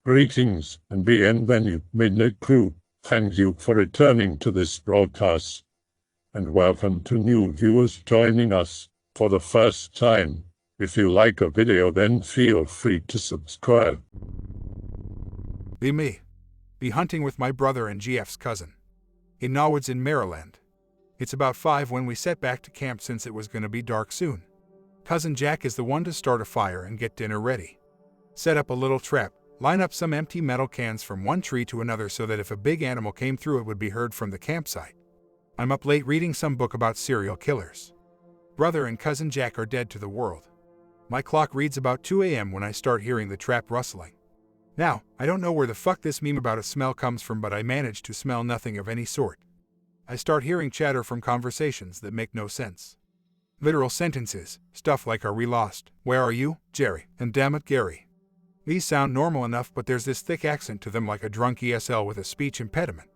Greetings and bienvenue, Midnight Crew. Thank you for returning to this broadcast, and welcome to new viewers joining us for the first time. If you like a video, then feel free to subscribe. Be hunting with my brother and GF's cousin. Innawoods in Maryland. It's about 5 when we set back to camp since it was going to be dark soon. Cousin Jack is the one to start a fire and get dinner ready. Set up a little trap. Line up some empty metal cans from one tree to another so that if a big animal came through it would be heard from the campsite. I'm up late reading some book about serial killers. Brother and cousin Jack are dead to the world. My clock reads about 2 a.m. when I start hearing the trap rustling. Now, I don't know where the fuck this meme about a smell comes from, but I manage to smell nothing of any sort. I start hearing chatter from conversations that make no sense. Literal sentences, stuff like "Are we lost? Where are you, Jerry?" and "Damn it, Gary." These sound normal enough, but there's this thick accent to them like a drunk ESL with a speech impediment.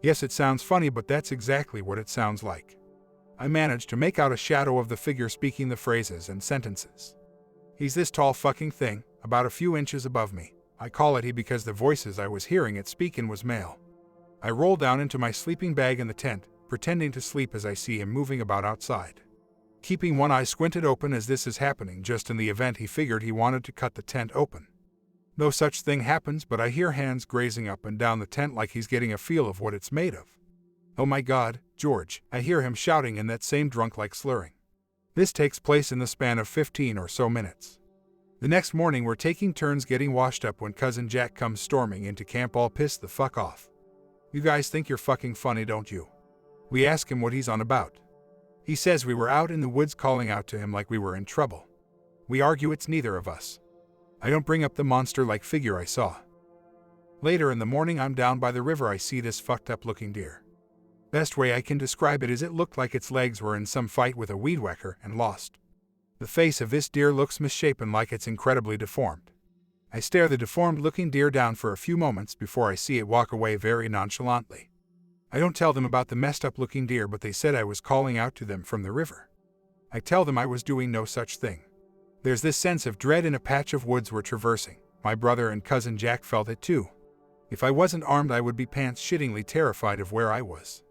Yes, it sounds funny, but that's exactly what it sounds like. I manage to make out a shadow of the figure speaking the phrases and sentences. He's this tall fucking thing, about a few inches above me. I call it he because the voices I was hearing it speaking was male. I roll down into my sleeping bag in the tent, pretending to sleep as I see him moving about outside. Keeping one eye squinted open as this is happening, just in the event he figured he wanted to cut the tent open. No such thing happens, but I hear hands grazing up and down the tent like he's getting a feel of what it's made of. "Oh my God, George," I hear him shouting in that same drunk-like slurring. This takes place in the span of 15 or so minutes. The next morning we're taking turns getting washed up when cousin Jack comes storming into camp all pissed the fuck off. "You guys think you're fucking funny, don't you?" We ask him what he's on about. He says we were out in the woods calling out to him like we were in trouble. We argue it's neither of us. I don't bring up the monster-like figure I saw. Later in the morning I'm down by the river. I see this fucked up looking deer. Best way I can describe it is it looked like its legs were in some fight with a weed whacker and lost. The face of this deer looks misshapen, like it's incredibly deformed. I stare the deformed looking deer down for a few moments before I see it walk away very nonchalantly. I don't tell them about the messed up looking deer, but they said I was calling out to them from the river. I tell them I was doing no such thing. There's this sense of dread in a patch of woods we're traversing. My brother and cousin Jack felt it too. If I wasn't armed I would be pants-shittingly terrified of where I was.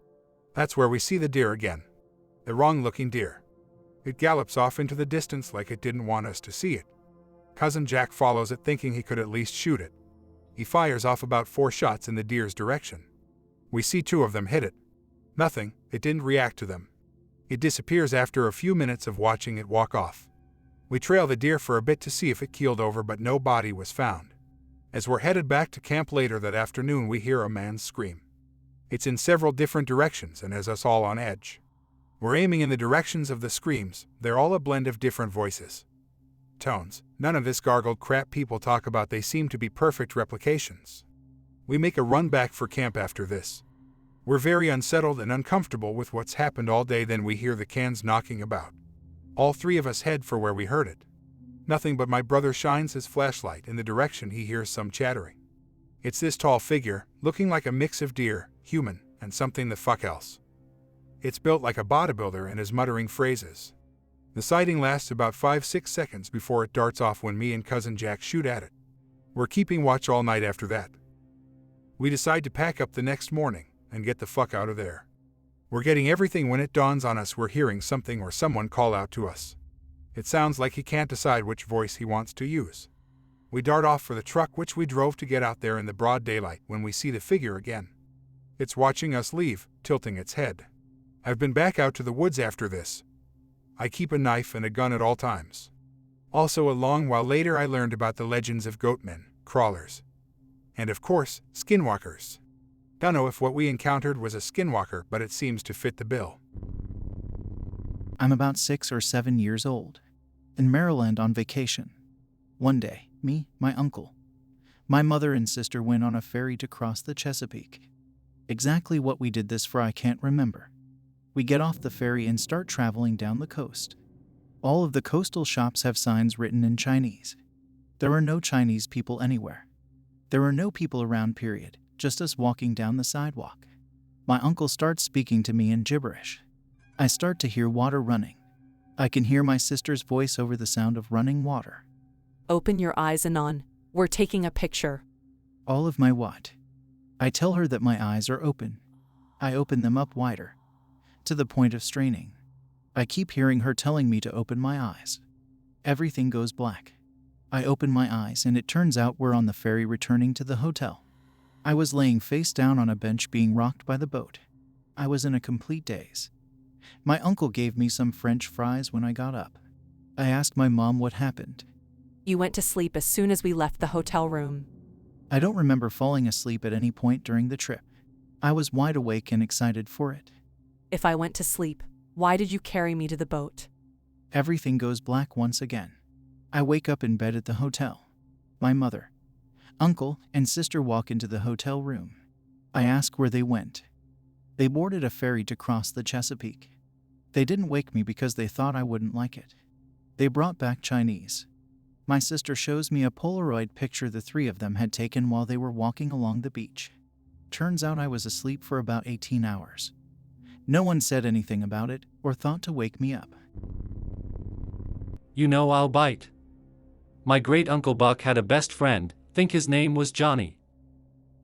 That's where we see the deer again. The wrong-looking deer. It gallops off into the distance like it didn't want us to see it. Cousin Jack follows it thinking he could at least shoot it. He fires off about 4 shots in the deer's direction. We see 2 of them hit it. Nothing, it didn't react to them. It disappears after a few minutes of watching it walk off. We trail the deer for a bit to see if it keeled over, but no body was found. As we're headed back to camp later that afternoon, we hear a man's scream. It's in several different directions and has us all on edge. We're aiming in the directions of the screams. They're all a blend of different voices. Tones. None of this gargled crap people talk about. They seem to be perfect replications. We make a run back for camp after this. We're very unsettled and uncomfortable with what's happened all day. Then we hear the cans knocking about. All 3 of us head for where we heard it. Nothing but my brother shines his flashlight in the direction he hears some chattering. It's this tall figure, looking like a mix of deer, human, and something the fuck else. It's built like a bodybuilder and is muttering phrases. The sighting lasts about 5-6 seconds before it darts off when me and cousin Jack shoot at it. We're keeping watch all night after that. We decide to pack up the next morning and get the fuck out of there. We're getting everything when it dawns on us we're hearing something or someone call out to us. It sounds like he can't decide which voice he wants to use. We dart off for the truck which we drove to get out there in the broad daylight when we see the figure again. It's watching us leave, tilting its head. I've been back out to the woods after this. I keep a knife and a gun at all times. Also, a long while later I learned about the legends of goatmen, crawlers, and of course, skinwalkers. Don't know if what we encountered was a skinwalker, but it seems to fit the bill. I'm about 6 or 7 years old, in Maryland on vacation. One day, me, my uncle, my mother and sister went on a ferry to cross the Chesapeake. Exactly what we did this for I can't remember. We get off the ferry and start traveling down the coast. All of the coastal shops have signs written in Chinese. There are no Chinese people anywhere. There are no people around, period. Just us walking down the sidewalk. My uncle starts speaking to me in gibberish. I start to hear water running. I can hear my sister's voice over the sound of running water. "Open your eyes, Anon. We're taking a picture." All of my what? I tell her that my eyes are open. I open them up wider, to the point of straining. I keep hearing her telling me to open my eyes. Everything goes black. I open my eyes and it turns out we're on the ferry returning to the hotel. I was laying face down on a bench being rocked by the boat. I was in a complete daze. My uncle gave me some French fries when I got up. I asked my mom what happened. You went to sleep as soon as we left the hotel room. I don't remember falling asleep at any point during the trip. I was wide awake and excited for it. If I went to sleep, why did you carry me to the boat? Everything goes black once again. I wake up in bed at the hotel. My mother, uncle, and sister walk into the hotel room. I ask where they went. They boarded a ferry to cross the Chesapeake. They didn't wake me because they thought I wouldn't like it. They brought back Chinese. My sister shows me a Polaroid picture the three of them had taken while they were walking along the beach. Turns out I was asleep for about 18 hours. No one said anything about it or thought to wake me up. You know I'll bite. My great-uncle Buck had a best friend, think his name was Johnny.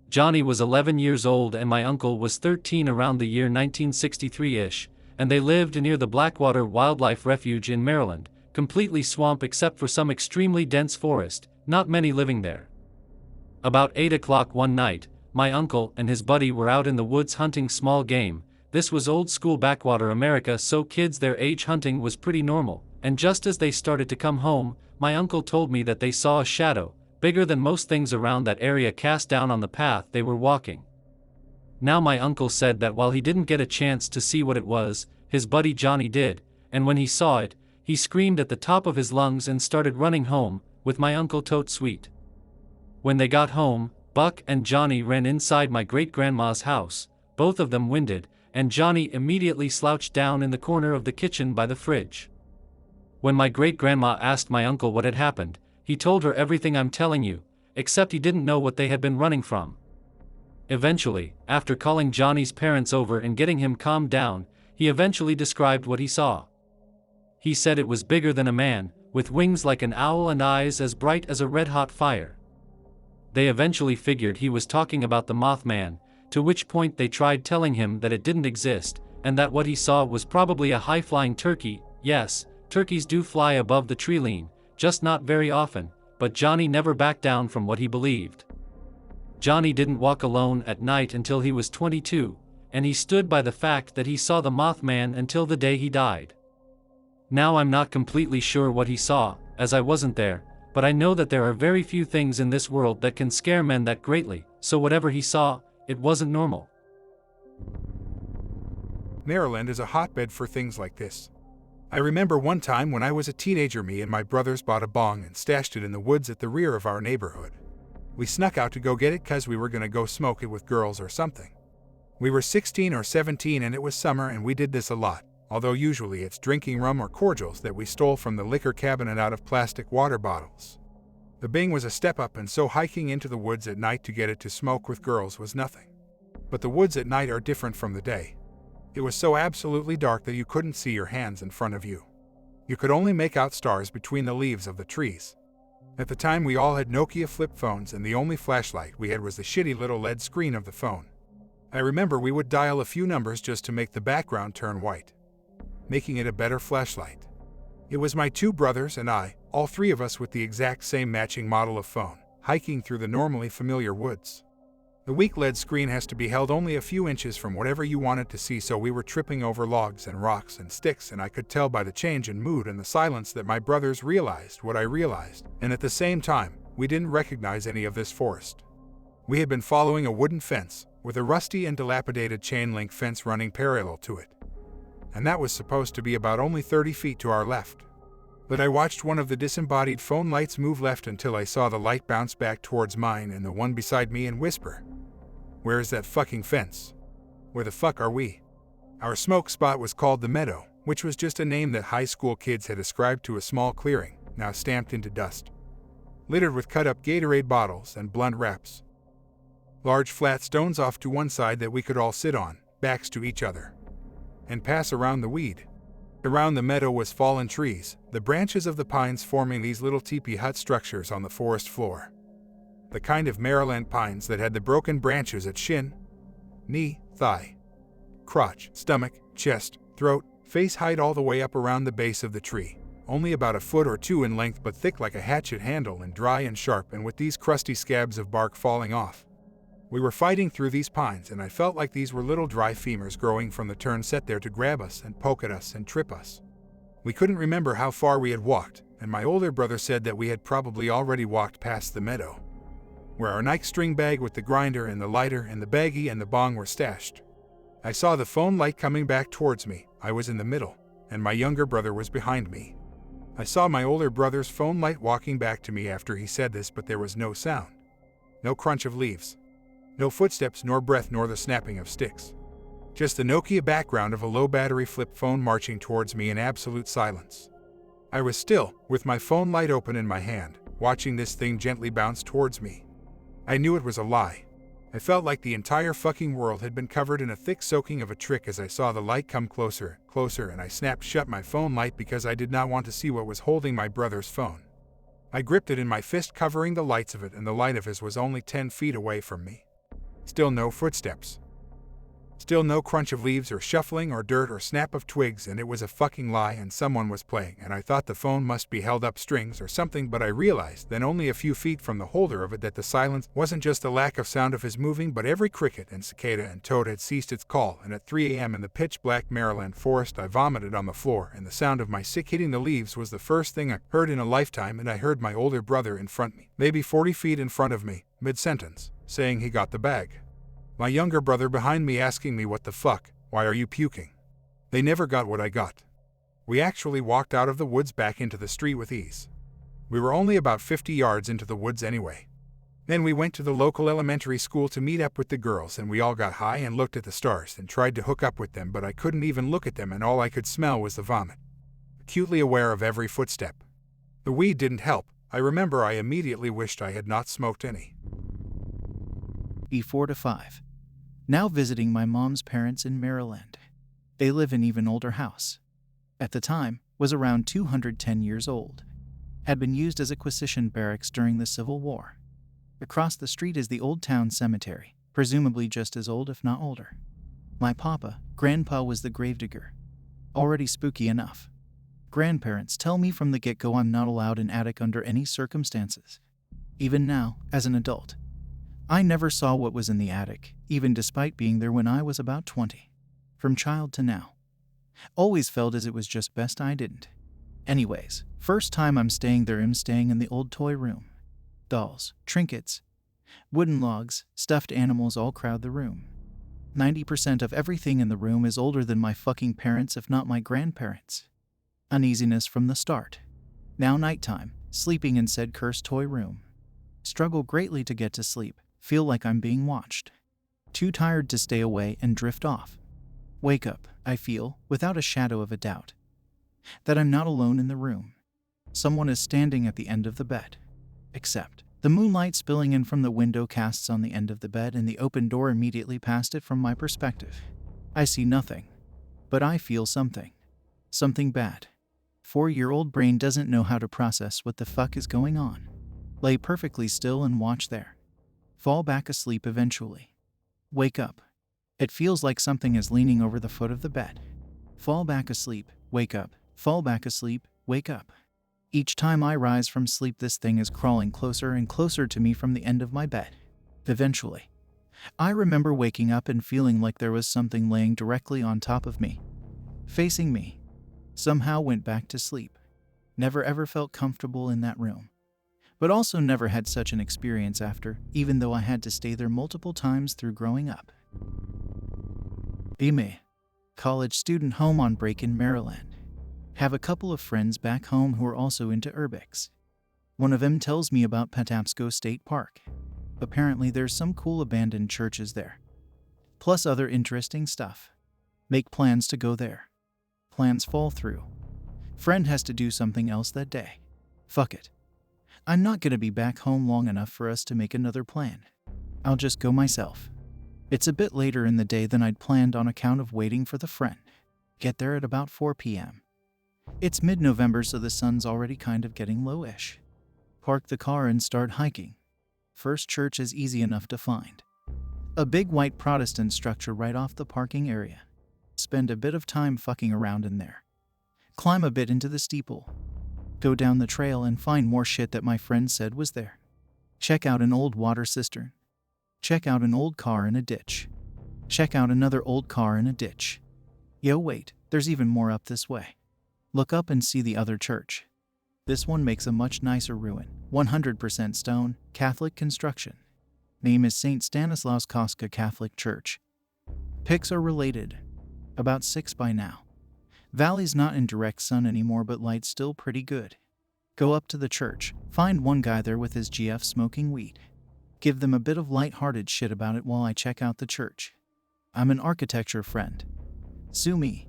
Johnny was 11 years old and my uncle was 13 around the year 1963-ish, and they lived near the Blackwater Wildlife Refuge in Maryland, completely swamp except for some extremely dense forest, not many living there. About 8 o'clock one night, my uncle and his buddy were out in the woods hunting small game. This was old-school backwater America, so kids their age hunting was pretty normal, and just as they started to come home, my uncle told me that they saw a shadow, bigger than most things around that area, cast down on the path they were walking. Now my uncle said that while he didn't get a chance to see what it was, his buddy Johnny did, and when he saw it, he screamed at the top of his lungs and started running home, with my uncle tote sweet. When they got home, Buck and Johnny ran inside my great-grandma's house, both of them winded, and Johnny immediately slouched down in the corner of the kitchen by the fridge. When my great-grandma asked my uncle what had happened, he told her everything I'm telling you, except he didn't know what they had been running from. Eventually, after calling Johnny's parents over and getting him calmed down, he eventually described what he saw. He said it was bigger than a man, with wings like an owl and eyes as bright as a red-hot fire. They eventually figured he was talking about the Mothman, to which point they tried telling him that it didn't exist, and that what he saw was probably a high-flying turkey. Yes, turkeys do fly above the tree line, just not very often, but Johnny never backed down from what he believed. Johnny didn't walk alone at night until he was 22, and he stood by the fact that he saw the Mothman until the day he died. Now I'm not completely sure what he saw, as I wasn't there, but I know that there are very few things in this world that can scare men that greatly, so whatever he saw, it wasn't normal. Maryland is a hotbed for things like this. I remember one time when I was a teenager, me and my brothers bought a bong and stashed it in the woods at the rear of our neighborhood. We snuck out to go get it cause we were gonna go smoke it with girls or something. We were 16 or 17 and it was summer and we did this a lot, although usually it's drinking rum or cordials that we stole from the liquor cabinet out of plastic water bottles. The bing was a step up, and so hiking into the woods at night to get it to smoke with girls was nothing. But the woods at night are different from the day. It was so absolutely dark that you couldn't see your hands in front of you. You could only make out stars between the leaves of the trees. At the time we all had Nokia flip phones and the only flashlight we had was the shitty little LED screen of the phone. I remember we would dial a few numbers just to make the background turn white, making it a better flashlight. It was my two brothers and I, all three of us with the exact same matching model of phone, hiking through the normally familiar woods. The weak LED screen has to be held only a few inches from whatever you wanted to see, so we were tripping over logs and rocks and sticks, and I could tell by the change in mood and the silence that my brothers realized what I realized, and at the same time, we didn't recognize any of this forest. We had been following a wooden fence, with a rusty and dilapidated chain link fence running parallel to it. And that was supposed to be about only 30 feet to our left. But I watched one of the disembodied phone lights move left until I saw the light bounce back towards mine and the one beside me and whisper, "Where is that fucking fence? Where the fuck are we?" Our smoke spot was called the Meadow, which was just a name that high school kids had ascribed to a small clearing, now stamped into dust, littered with cut-up Gatorade bottles and blunt wraps. Large flat stones off to one side that we could all sit on, backs to each other, and pass around the weed. Around the meadow was fallen trees, the branches of the pines forming these little teepee hut structures on the forest floor. the kind of Maryland pines that had the broken branches at shin, knee, thigh, crotch, stomach, chest, throat, face height all the way up around the base of the tree, only about a foot or two in length but thick like a hatchet handle and dry and sharp and with these crusty scabs of bark falling off. We were fighting through these pines and I felt like these were little dry femurs growing from the turn set there to grab us and poke at us and trip us. We couldn't remember how far we had walked, and my older brother said that we had probably already walked past the meadow, where our Nike string bag with the grinder and the lighter and the baggie and the bong were stashed. I saw the phone light coming back towards me. I was in the middle, and my younger brother was behind me. I saw my older brother's phone light walking back to me after he said this, but there was no sound. No crunch of leaves. No footsteps, nor breath, nor the snapping of sticks. Just the Nokia background of a low-battery flip phone marching towards me in absolute silence. I was still, with my phone light open in my hand, watching this thing gently bounce towards me. I knew it was a lie. I felt like the entire fucking world had been covered in a thick soaking of a trick as I saw the light come closer, closer, and I snapped shut my phone light because I did not want to see what was holding my brother's phone. I gripped it in my fist, covering the lights of it, and the light of his was only 10 feet away from me. Still no footsteps. Still no crunch of leaves or shuffling or dirt or snap of twigs, and it was a fucking lie and someone was playing, and I thought the phone must be held up strings or something, but I realized then only a few feet from the holder of it that the silence wasn't just a lack of sound of his moving, but every cricket and cicada and toad had ceased its call, and at 3 a.m. in the pitch-black Maryland forest I vomited on the floor, and the sound of my sick hitting the leaves was the first thing I heard in a lifetime, and I heard my older brother in front of me, maybe 40 feet in front of me, mid-sentence, saying he got the bag. My younger brother behind me asking me, "What the fuck, why are you puking?" They never got what I got. We actually walked out of the woods back into the street with ease. We were only about 50 yards into the woods anyway. Then we went to the local elementary school to meet up with the girls, and we all got high and looked at the stars and tried to hook up with them, but I couldn't even look at them, and all I could smell was the vomit. Acutely aware of every footstep. The weed didn't help. I remember I immediately wished I had not smoked any. E4 to 5. Now visiting my mom's parents in Maryland. They live in an even older house. At the time, was around 210 years old. Had been used as a Quisition barracks during the Civil War. Across the street is the Old Town Cemetery, presumably just as old if not older. My grandpa was the gravedigger. Already spooky enough. Grandparents tell me from the get-go I'm not allowed an attic under any circumstances. Even now, as an adult, I never saw what was in the attic, even despite being there when I was about 20. From child to now. Always felt as it was just best I didn't. Anyways, first time I'm staying there, I'm staying in the old toy room. Dolls, trinkets, wooden logs, stuffed animals all crowd the room. 90% of everything in the room is older than my fucking parents, if not my grandparents. Uneasiness from the start. Now nighttime, sleeping in said cursed toy room. Struggle greatly to get to sleep. Feel like I'm being watched. Too tired to stay away and drift off. Wake up, I feel, without a shadow of a doubt, that I'm not alone in the room. Someone is standing at the end of the bed. Except, the moonlight spilling in from the window casts on the end of the bed and the open door immediately past it from my perspective. I see nothing. But I feel something. Something bad. 4-year-old brain doesn't know how to process what the fuck is going on. Lay perfectly still and watch there. Fall back asleep eventually. Wake up. It feels like something is leaning over the foot of the bed. Fall back asleep, wake up, fall back asleep, wake up. Each time I rise from sleep, this thing is crawling closer and closer to me from the end of my bed. Eventually, I remember waking up and feeling like there was something laying directly on top of me, facing me. Somehow went back to sleep. Never ever felt comfortable in that room. But also never had such an experience after, even though I had to stay there multiple times through growing up. Me. College student home on break in Maryland. Have a couple of friends back home who are also into urbex. One of them tells me about Patapsco State Park. Apparently there's some cool abandoned churches there. Plus other interesting stuff. Make plans to go there. Plans fall through. Friend has to do something else that day. Fuck it. I'm not gonna be back home long enough for us to make another plan. I'll just go myself. It's a bit later in the day than I'd planned on account of waiting for the friend. Get there at about 4 p.m. It's mid-November, so the sun's already kind of getting low-ish. Park the car and start hiking. First church is easy enough to find. A big white Protestant structure right off the parking area. Spend a bit of time fucking around in there. Climb a bit into the steeple. Go down the trail and find more shit that my friend said was there. Check out an old water cistern. Check out an old car in a ditch. Check out another old car in a ditch. Yo, wait, there's even more up this way. Look up and see the other church. This one makes a much nicer ruin. 100% stone, Catholic construction. Name is St. Stanislaus Kostka Catholic Church. Pics are related. About 6 by now. Valley's not in direct sun anymore, but light's still pretty good. Go up to the church, find one guy there with his GF smoking weed. Give them a bit of light-hearted shit about it while I check out the church. I'm an architecture friend. Sue me.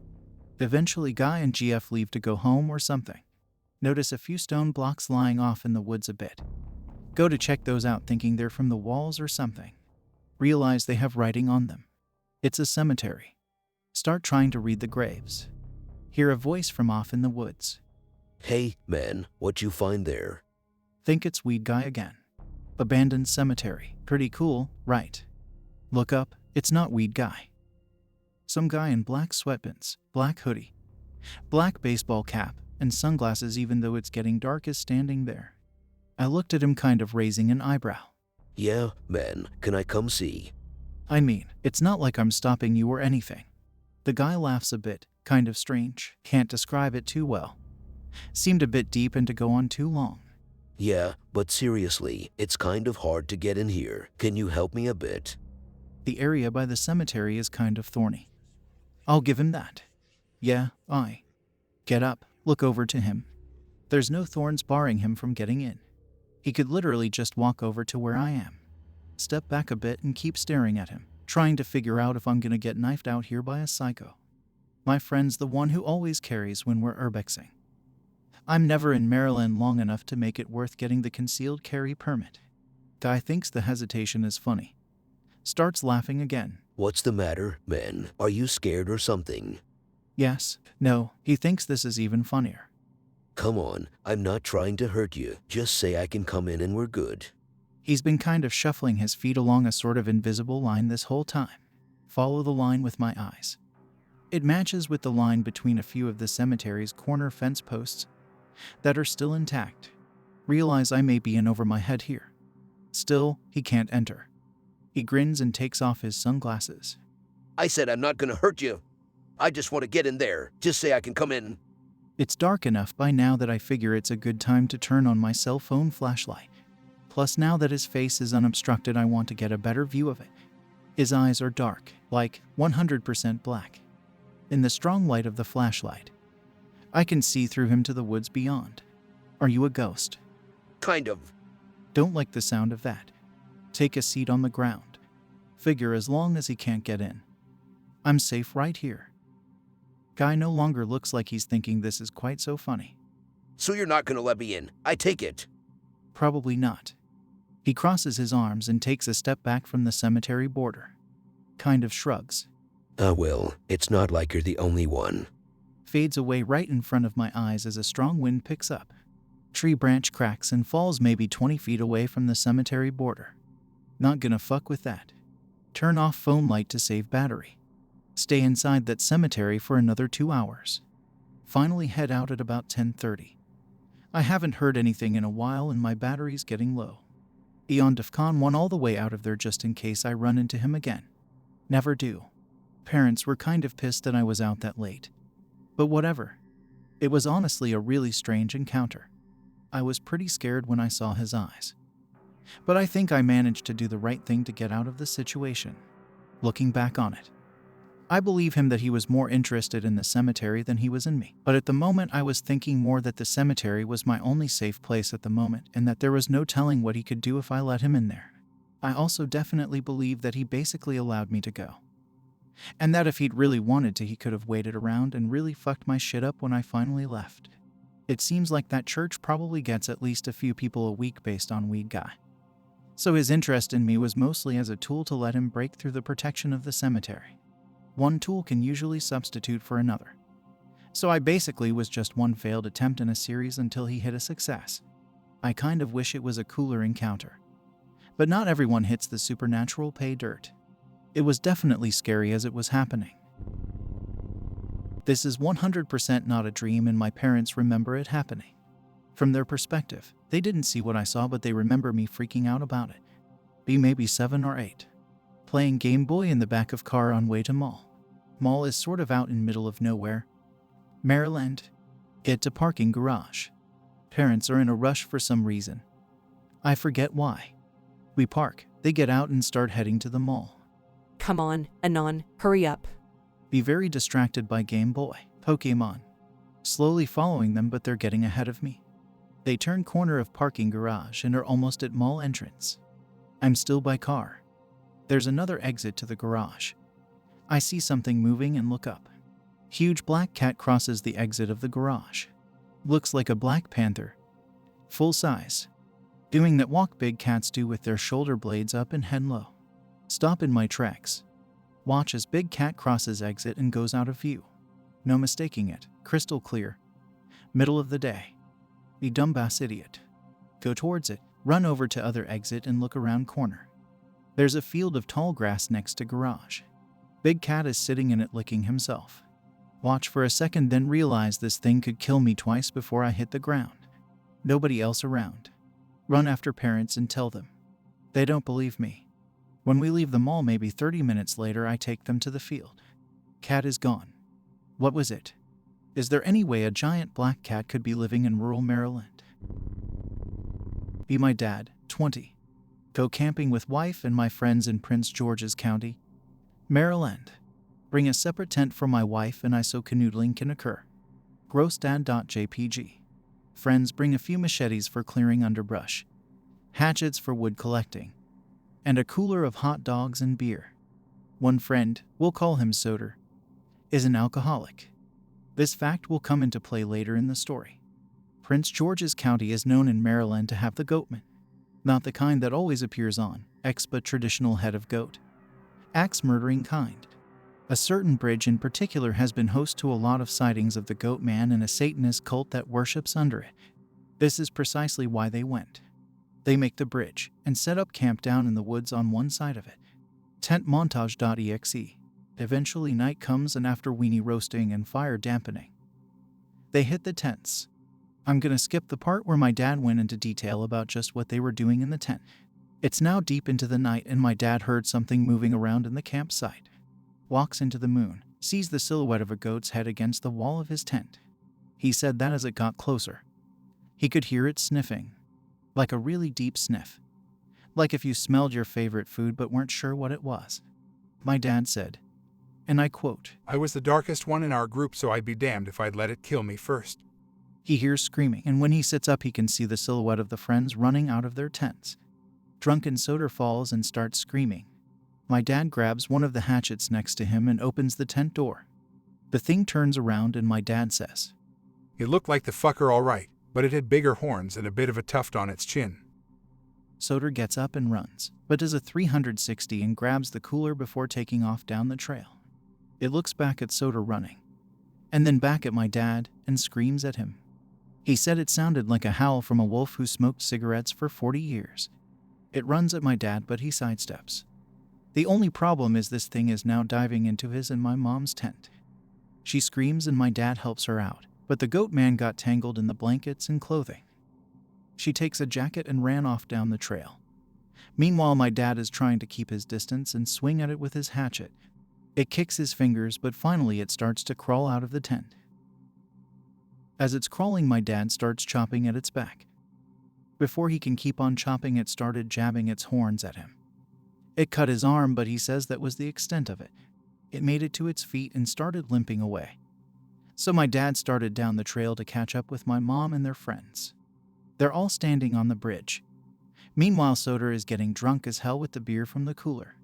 Eventually Guy and GF leave to go home or something. Notice a few stone blocks lying off in the woods a bit. Go to check those out thinking they're from the walls or something. Realize they have writing on them. It's a cemetery. Start trying to read the graves. Hear a voice from off in the woods. Hey, man, what you find there? Think it's Weed Guy again. Abandoned cemetery. Pretty cool, right? Look up, it's not Weed Guy. Some guy in black sweatpants, black hoodie, black baseball cap, and sunglasses, even though it's getting dark, is standing there. I looked at him, kind of raising an eyebrow. Yeah, man, can I come see? I mean, it's not like I'm stopping you or anything. The guy laughs a bit, kind of strange, can't describe it too well. Seemed a bit deep and to go on too long. Yeah, but seriously, it's kind of hard to get in here. Can you help me a bit? The area by the cemetery is kind of thorny. I'll give him that. Yeah, I. Get up, look over to him. There's no thorns barring him from getting in. He could literally just walk over to where I am. Step back a bit and keep staring at him, trying to figure out if I'm gonna get knifed out here by a psycho. My friend's the one who always carries when we're urbexing. I'm never in Maryland long enough to make it worth getting the concealed carry permit. Guy thinks the hesitation is funny. Starts laughing again. What's the matter, man? Are you scared or something? Yes, no, he thinks this is even funnier. Come on, I'm not trying to hurt you. Just say I can come in and we're good. He's been kind of shuffling his feet along a sort of invisible line this whole time. Follow the line with my eyes. It matches with the line between a few of the cemetery's corner fence posts that are still intact. Realize I may be in over my head here. Still, he can't enter. He grins and takes off his sunglasses. I said I'm not gonna hurt you. I just want to get in there. Just say I can come in. It's dark enough by now that I figure it's a good time to turn on my cell phone flashlight. Plus, now that his face is unobstructed, I want to get a better view of it. His eyes are dark, like 100% black. In the strong light of the flashlight, I can see through him to the woods beyond. Are you a ghost? Kind of. Don't like the sound of that. Take a seat on the ground. Figure as long as he can't get in. I'm safe right here. Guy no longer looks like he's thinking this is quite so funny. So you're not gonna let me in, I take it. Probably not. He crosses his arms and takes a step back from the cemetery border. Kind of shrugs. Well, it's not like you're the only one. Fades away right in front of my eyes as a strong wind picks up. Tree branch cracks and falls maybe 20 feet away from the cemetery border. Not gonna fuck with that. Turn off phone light to save battery. Stay inside that cemetery for another 2 hours. Finally head out at about 10:30. I haven't heard anything in a while and my battery's getting low. Eon DEFCON 1 all the way out of there just in case I run into him again. Never do. Parents were kind of pissed that I was out that late. But whatever. It was honestly a really strange encounter. I was pretty scared when I saw his eyes. But I think I managed to do the right thing to get out of the situation. Looking back on it, I believe him that he was more interested in the cemetery than he was in me. But at the moment I was thinking more that the cemetery was my only safe place at the moment and that there was no telling what he could do if I let him in there. I also definitely believe that he basically allowed me to go. And that if he'd really wanted to, he could have waited around and really fucked my shit up when I finally left. It seems like that church probably gets at least a few people a week based on Weed Guy. So his interest in me was mostly as a tool to let him break through the protection of the cemetery. One tool can usually substitute for another. So I basically was just one failed attempt in a series until he hit a success. I kind of wish it was a cooler encounter. But not everyone hits the supernatural pay dirt. It was definitely scary as it was happening. This is 100% not a dream, and my parents remember it happening. From their perspective, they didn't see what I saw, but they remember me freaking out about it. Be maybe 7 or 8. Playing Game Boy in the back of car on way to mall. Mall is sort of out in middle of nowhere. Maryland. It's a parking garage. Parents are in a rush for some reason. I forget why. We park, they get out and start heading to the mall. Come on, Anon, hurry up. Be very distracted by Game Boy, Pokemon. Slowly following them, but they're getting ahead of me. They turn corner of parking garage and are almost at mall entrance. I'm still by car. There's another exit to the garage. I see something moving and look up. Huge black cat crosses the exit of the garage. Looks like a black panther. Full size. Doing that walk big cats do with their shoulder blades up and head low. Stop in my tracks. Watch as big cat crosses exit and goes out of view. No mistaking it, crystal clear. Middle of the day. You dumbass idiot. Go towards it, run over to other exit and look around corner. There's a field of tall grass next to garage. Big cat is sitting in it licking himself. Watch for a second, then realize this thing could kill me twice before I hit the ground. Nobody else around. Run after parents and tell them. They don't believe me. When we leave the mall maybe 30 minutes later, I take them to the field. Cat is gone. What was it? Is there any way a giant black cat could be living in rural Maryland? Be my dad, 20. Go camping with wife and my friends in Prince George's County, Maryland. Bring a separate tent for my wife and I so canoodling can occur. Grossdad.jpg. Friends bring a few machetes for clearing underbrush, hatchets for wood collecting, and a cooler of hot dogs and beer. One friend, we'll call him Soeder, is an alcoholic. This fact will come into play later in the story. Prince George's County is known in Maryland to have the Goatman. Not the kind that always appears on X, but traditional head of goat. Axe murdering kind. A certain bridge in particular has been host to a lot of sightings of the Goatman and a Satanist cult that worships under it. This is precisely why they went. They make the bridge and set up camp down in the woods on one side of it. Tent montage.exe. Eventually night comes, and after weenie roasting and fire dampening, they hit the tents. I'm gonna skip the part where my dad went into detail about just what they were doing in the tent. It's now deep into the night and my dad heard something moving around in the campsite. Walks into the moon, sees the silhouette of a goat's head against the wall of his tent. He said that as it got closer, he could hear it sniffing. Like a really deep sniff. Like if you smelled your favorite food but weren't sure what it was. My dad said, and I quote, I was the darkest one in our group, so I'd be damned if I'd let it kill me first. He hears screaming, and when he sits up he can see the silhouette of the friends running out of their tents. Drunken Soeder falls and starts screaming. My dad grabs one of the hatchets next to him and opens the tent door. The thing turns around and my dad says, It looked like the fucker all right, but it had bigger horns and a bit of a tuft on its chin. Soeder gets up and runs, but does a 360 and grabs the cooler before taking off down the trail. It looks back at Soeder running, and then back at my dad, and screams at him. He said it sounded like a howl from a wolf who smoked cigarettes for 40 years. It runs at my dad, but he sidesteps. The only problem is this thing is now diving into his and my mom's tent. She screams and my dad helps her out, but the Goatman got tangled in the blankets and clothing. She takes a jacket and ran off down the trail. Meanwhile, my dad is trying to keep his distance and swing at it with his hatchet. It kicks his fingers, but finally it starts to crawl out of the tent. As it's crawling, my dad starts chopping at its back. Before he can keep on chopping, it started jabbing its horns at him. It cut his arm, but he says that was the extent of it. It made it to its feet and started limping away. So my dad started down the trail to catch up with my mom and their friends. They're all standing on the bridge. Meanwhile, Soeder is getting drunk as hell with the beer from the cooler.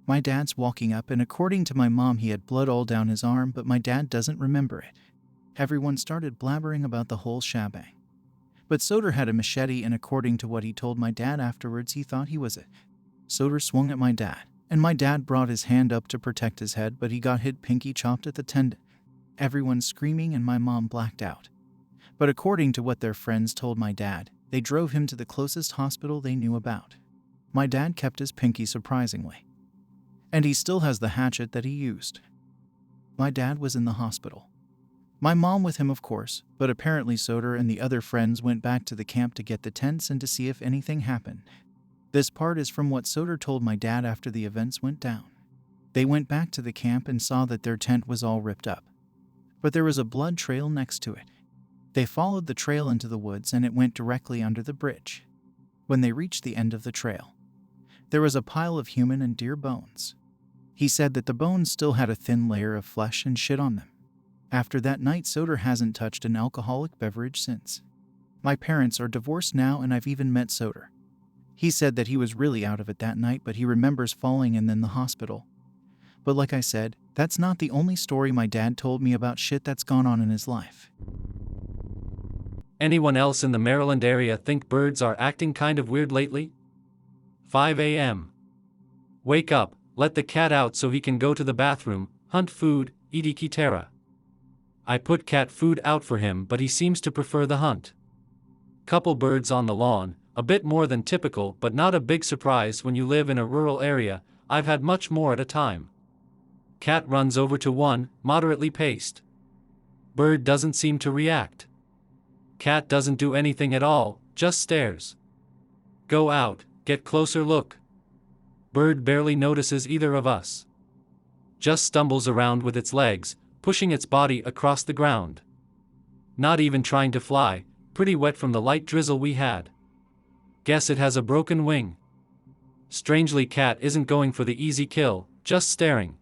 My dad's walking up, and according to my mom, he had blood all down his arm, but my dad doesn't remember it. Everyone started blabbering about the whole shebang. But Soeder had a machete, and according to what he told my dad afterwards, he thought he was it. Soeder swung at my dad, and my dad brought his hand up to protect his head, but he got hit pinky chopped at the tendon. Everyone screaming, and my mom blacked out. But according to what their friends told my dad, they drove him to the closest hospital they knew about. My dad kept his pinky surprisingly. And he still has the hatchet that he used. My dad was in the hospital. My mom with him, of course, but apparently Soeder and the other friends went back to the camp to get the tents and to see if anything happened. This part is from what Soeder told my dad after the events went down. They went back to the camp and saw that their tent was all ripped up. But there was a blood trail next to it. They followed the trail into the woods and it went directly under the bridge. When they reached the end of the trail, there was a pile of human and deer bones. He said that the bones still had a thin layer of flesh and shit on them. After that night, Soeder hasn't touched an alcoholic beverage since. My parents are divorced now and I've even met Soeder. He said that he was really out of it that night, but he remembers falling and then the hospital. But like I said, that's not the only story my dad told me about shit that's gone on in his life. Anyone else in the Maryland area think birds are acting kind of weird lately? 5 a.m. Wake up, let the cat out so he can go to the bathroom, hunt food, eat ikitera. I put cat food out for him, but he seems to prefer the hunt. Couple birds on the lawn, a bit more than typical, but not a big surprise when you live in a rural area. I've had much more at a time. Cat runs over to one, moderately paced. Bird doesn't seem to react. Cat doesn't do anything at all, just stares. Go out, get closer look. Bird barely notices either of us. Just stumbles around with its legs, pushing its body across the ground. Not even trying to fly, pretty wet from the light drizzle we had. Guess it has a broken wing. Strangely, cat isn't going for the easy kill, just staring.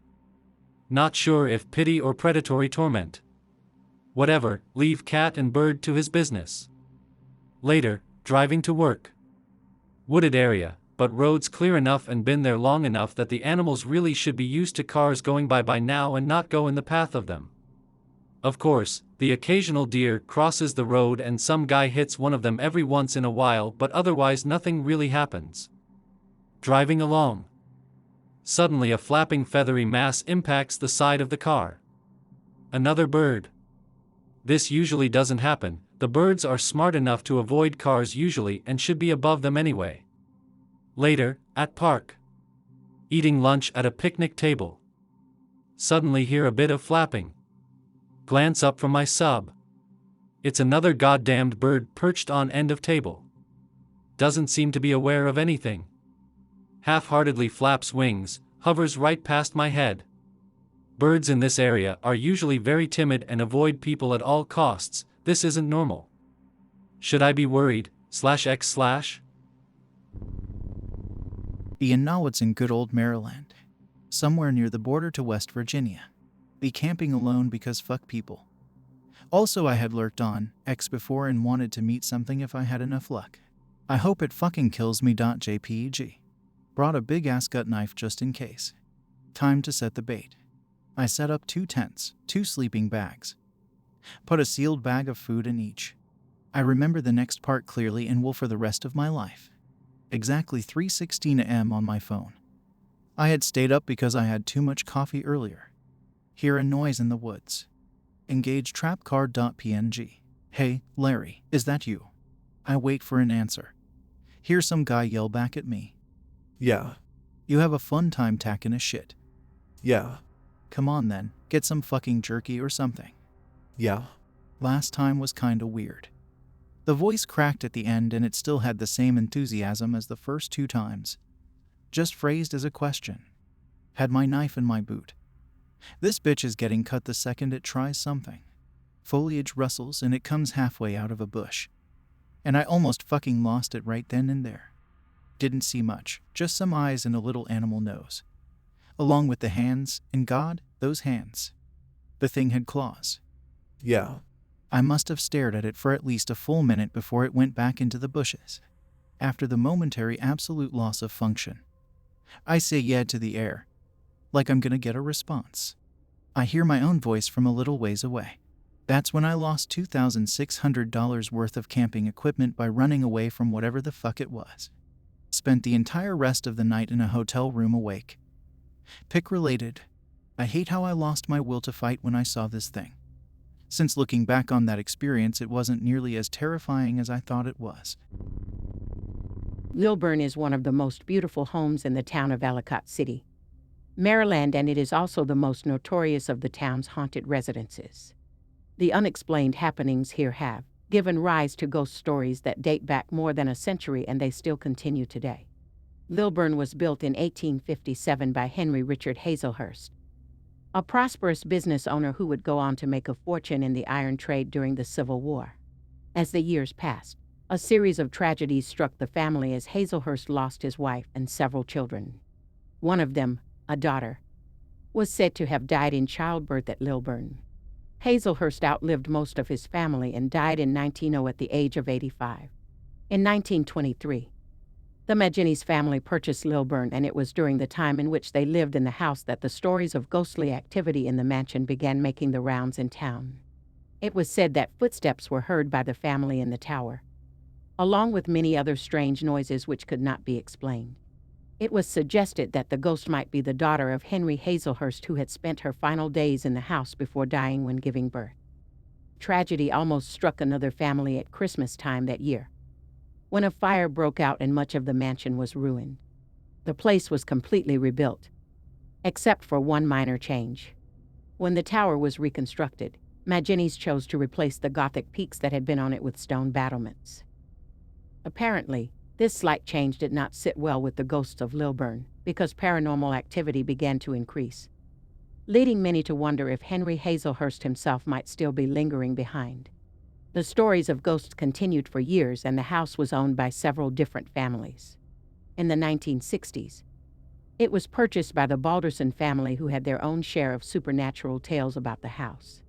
Not sure if pity or predatory torment. Whatever, leave cat and bird to his business. Later, driving to work. Wooded area, but roads clear enough and been there long enough that the animals really should be used to cars going by now and not go in the path of them. Of course, the occasional deer crosses the road and some guy hits one of them every once in a while, but otherwise nothing really happens. Driving along. Suddenly a flapping feathery mass impacts the side of the car. Another bird. This usually doesn't happen. The birds are smart enough to avoid cars usually and should be above them anyway. Later, at park. Eating lunch at a picnic table. Suddenly hear a bit of flapping. Glance up from my sub. It's another goddamned bird perched on end of table. Doesn't seem to be aware of anything. Half-heartedly flaps wings, hovers right past my head. Birds in this area are usually very timid and avoid people at all costs. This isn't normal. Should I be worried, /x/? The Innawoods in good old Maryland. Somewhere near the border to West Virginia. Be camping alone because fuck people. Also, I had lurked on X before and wanted to meet something if I had enough luck. I hope it fucking kills me. JPEG. Brought a big ass gut knife just in case. Time to set the bait. I set up 2 tents, 2 sleeping bags. Put a sealed bag of food in each. I remember the next part clearly and will for the rest of my life. Exactly 3:16 a.m. on my phone. I had stayed up because I had too much coffee earlier. Hear a noise in the woods. Engage trapcard.png. Hey, Larry, is that you? I wait for an answer. Hear some guy yell back at me. Yeah. You have a fun time tacking a shit. Yeah. Come on then, get some fucking jerky or something. Yeah. Last time was kinda weird. The voice cracked at the end and it still had the same enthusiasm as the first 2 times. Just phrased as a question. Had my knife in my boot. This bitch is getting cut the second it tries something. Foliage rustles and it comes halfway out of a bush. And I almost fucking lost it right then and there. Didn't see much, just some eyes and a little animal nose. Along with the hands, and God, those hands. The thing had claws. Yeah. I must have stared at it for at least a full minute before it went back into the bushes. After the momentary absolute loss of function, I say yeah to the air. Like I'm gonna get a response. I hear my own voice from a little ways away. That's when I lost $2,600 worth of camping equipment by running away from whatever the fuck it was. Spent the entire rest of the night in a hotel room awake. Pick related. I hate how I lost my will to fight when I saw this thing. Since looking back on that experience, it wasn't nearly as terrifying as I thought it was. Lilburn is one of the most beautiful homes in the town of Ellicott City, Maryland, and it is also the most notorious of the town's haunted residences. The unexplained happenings here have given rise to ghost stories that date back more than a century, and they still continue today. Lilburn was built in 1857 by Henry Richard Hazelhurst, a prosperous business owner who would go on to make a fortune in the iron trade during the Civil War. As the years passed, a series of tragedies struck the family as Hazelhurst lost his wife and several children. One of them, a daughter, was said to have died in childbirth at Lilburn. Hazelhurst outlived most of his family and died in 1900 at the age of 85. In 1923, the Maginnis family purchased Lilburn, and it was during the time in which they lived in the house that the stories of ghostly activity in the mansion began making the rounds in town. It was said that footsteps were heard by the family in the tower, along with many other strange noises which could not be explained. It was suggested that the ghost might be the daughter of Henry Hazelhurst, who had spent her final days in the house before dying when giving birth. Tragedy almost struck another family at Christmas time that year, when a fire broke out and much of the mansion was ruined. The place was completely rebuilt, except for one minor change. When the tower was reconstructed, Maginnis chose to replace the Gothic peaks that had been on it with stone battlements. Apparently, this slight change did not sit well with the ghosts of Lilburn, because paranormal activity began to increase, leading many to wonder if Henry Hazelhurst himself might still be lingering behind. The stories of ghosts continued for years, and the house was owned by several different families. In the 1960s, it was purchased by the Balderson family, who had their own share of supernatural tales about the house.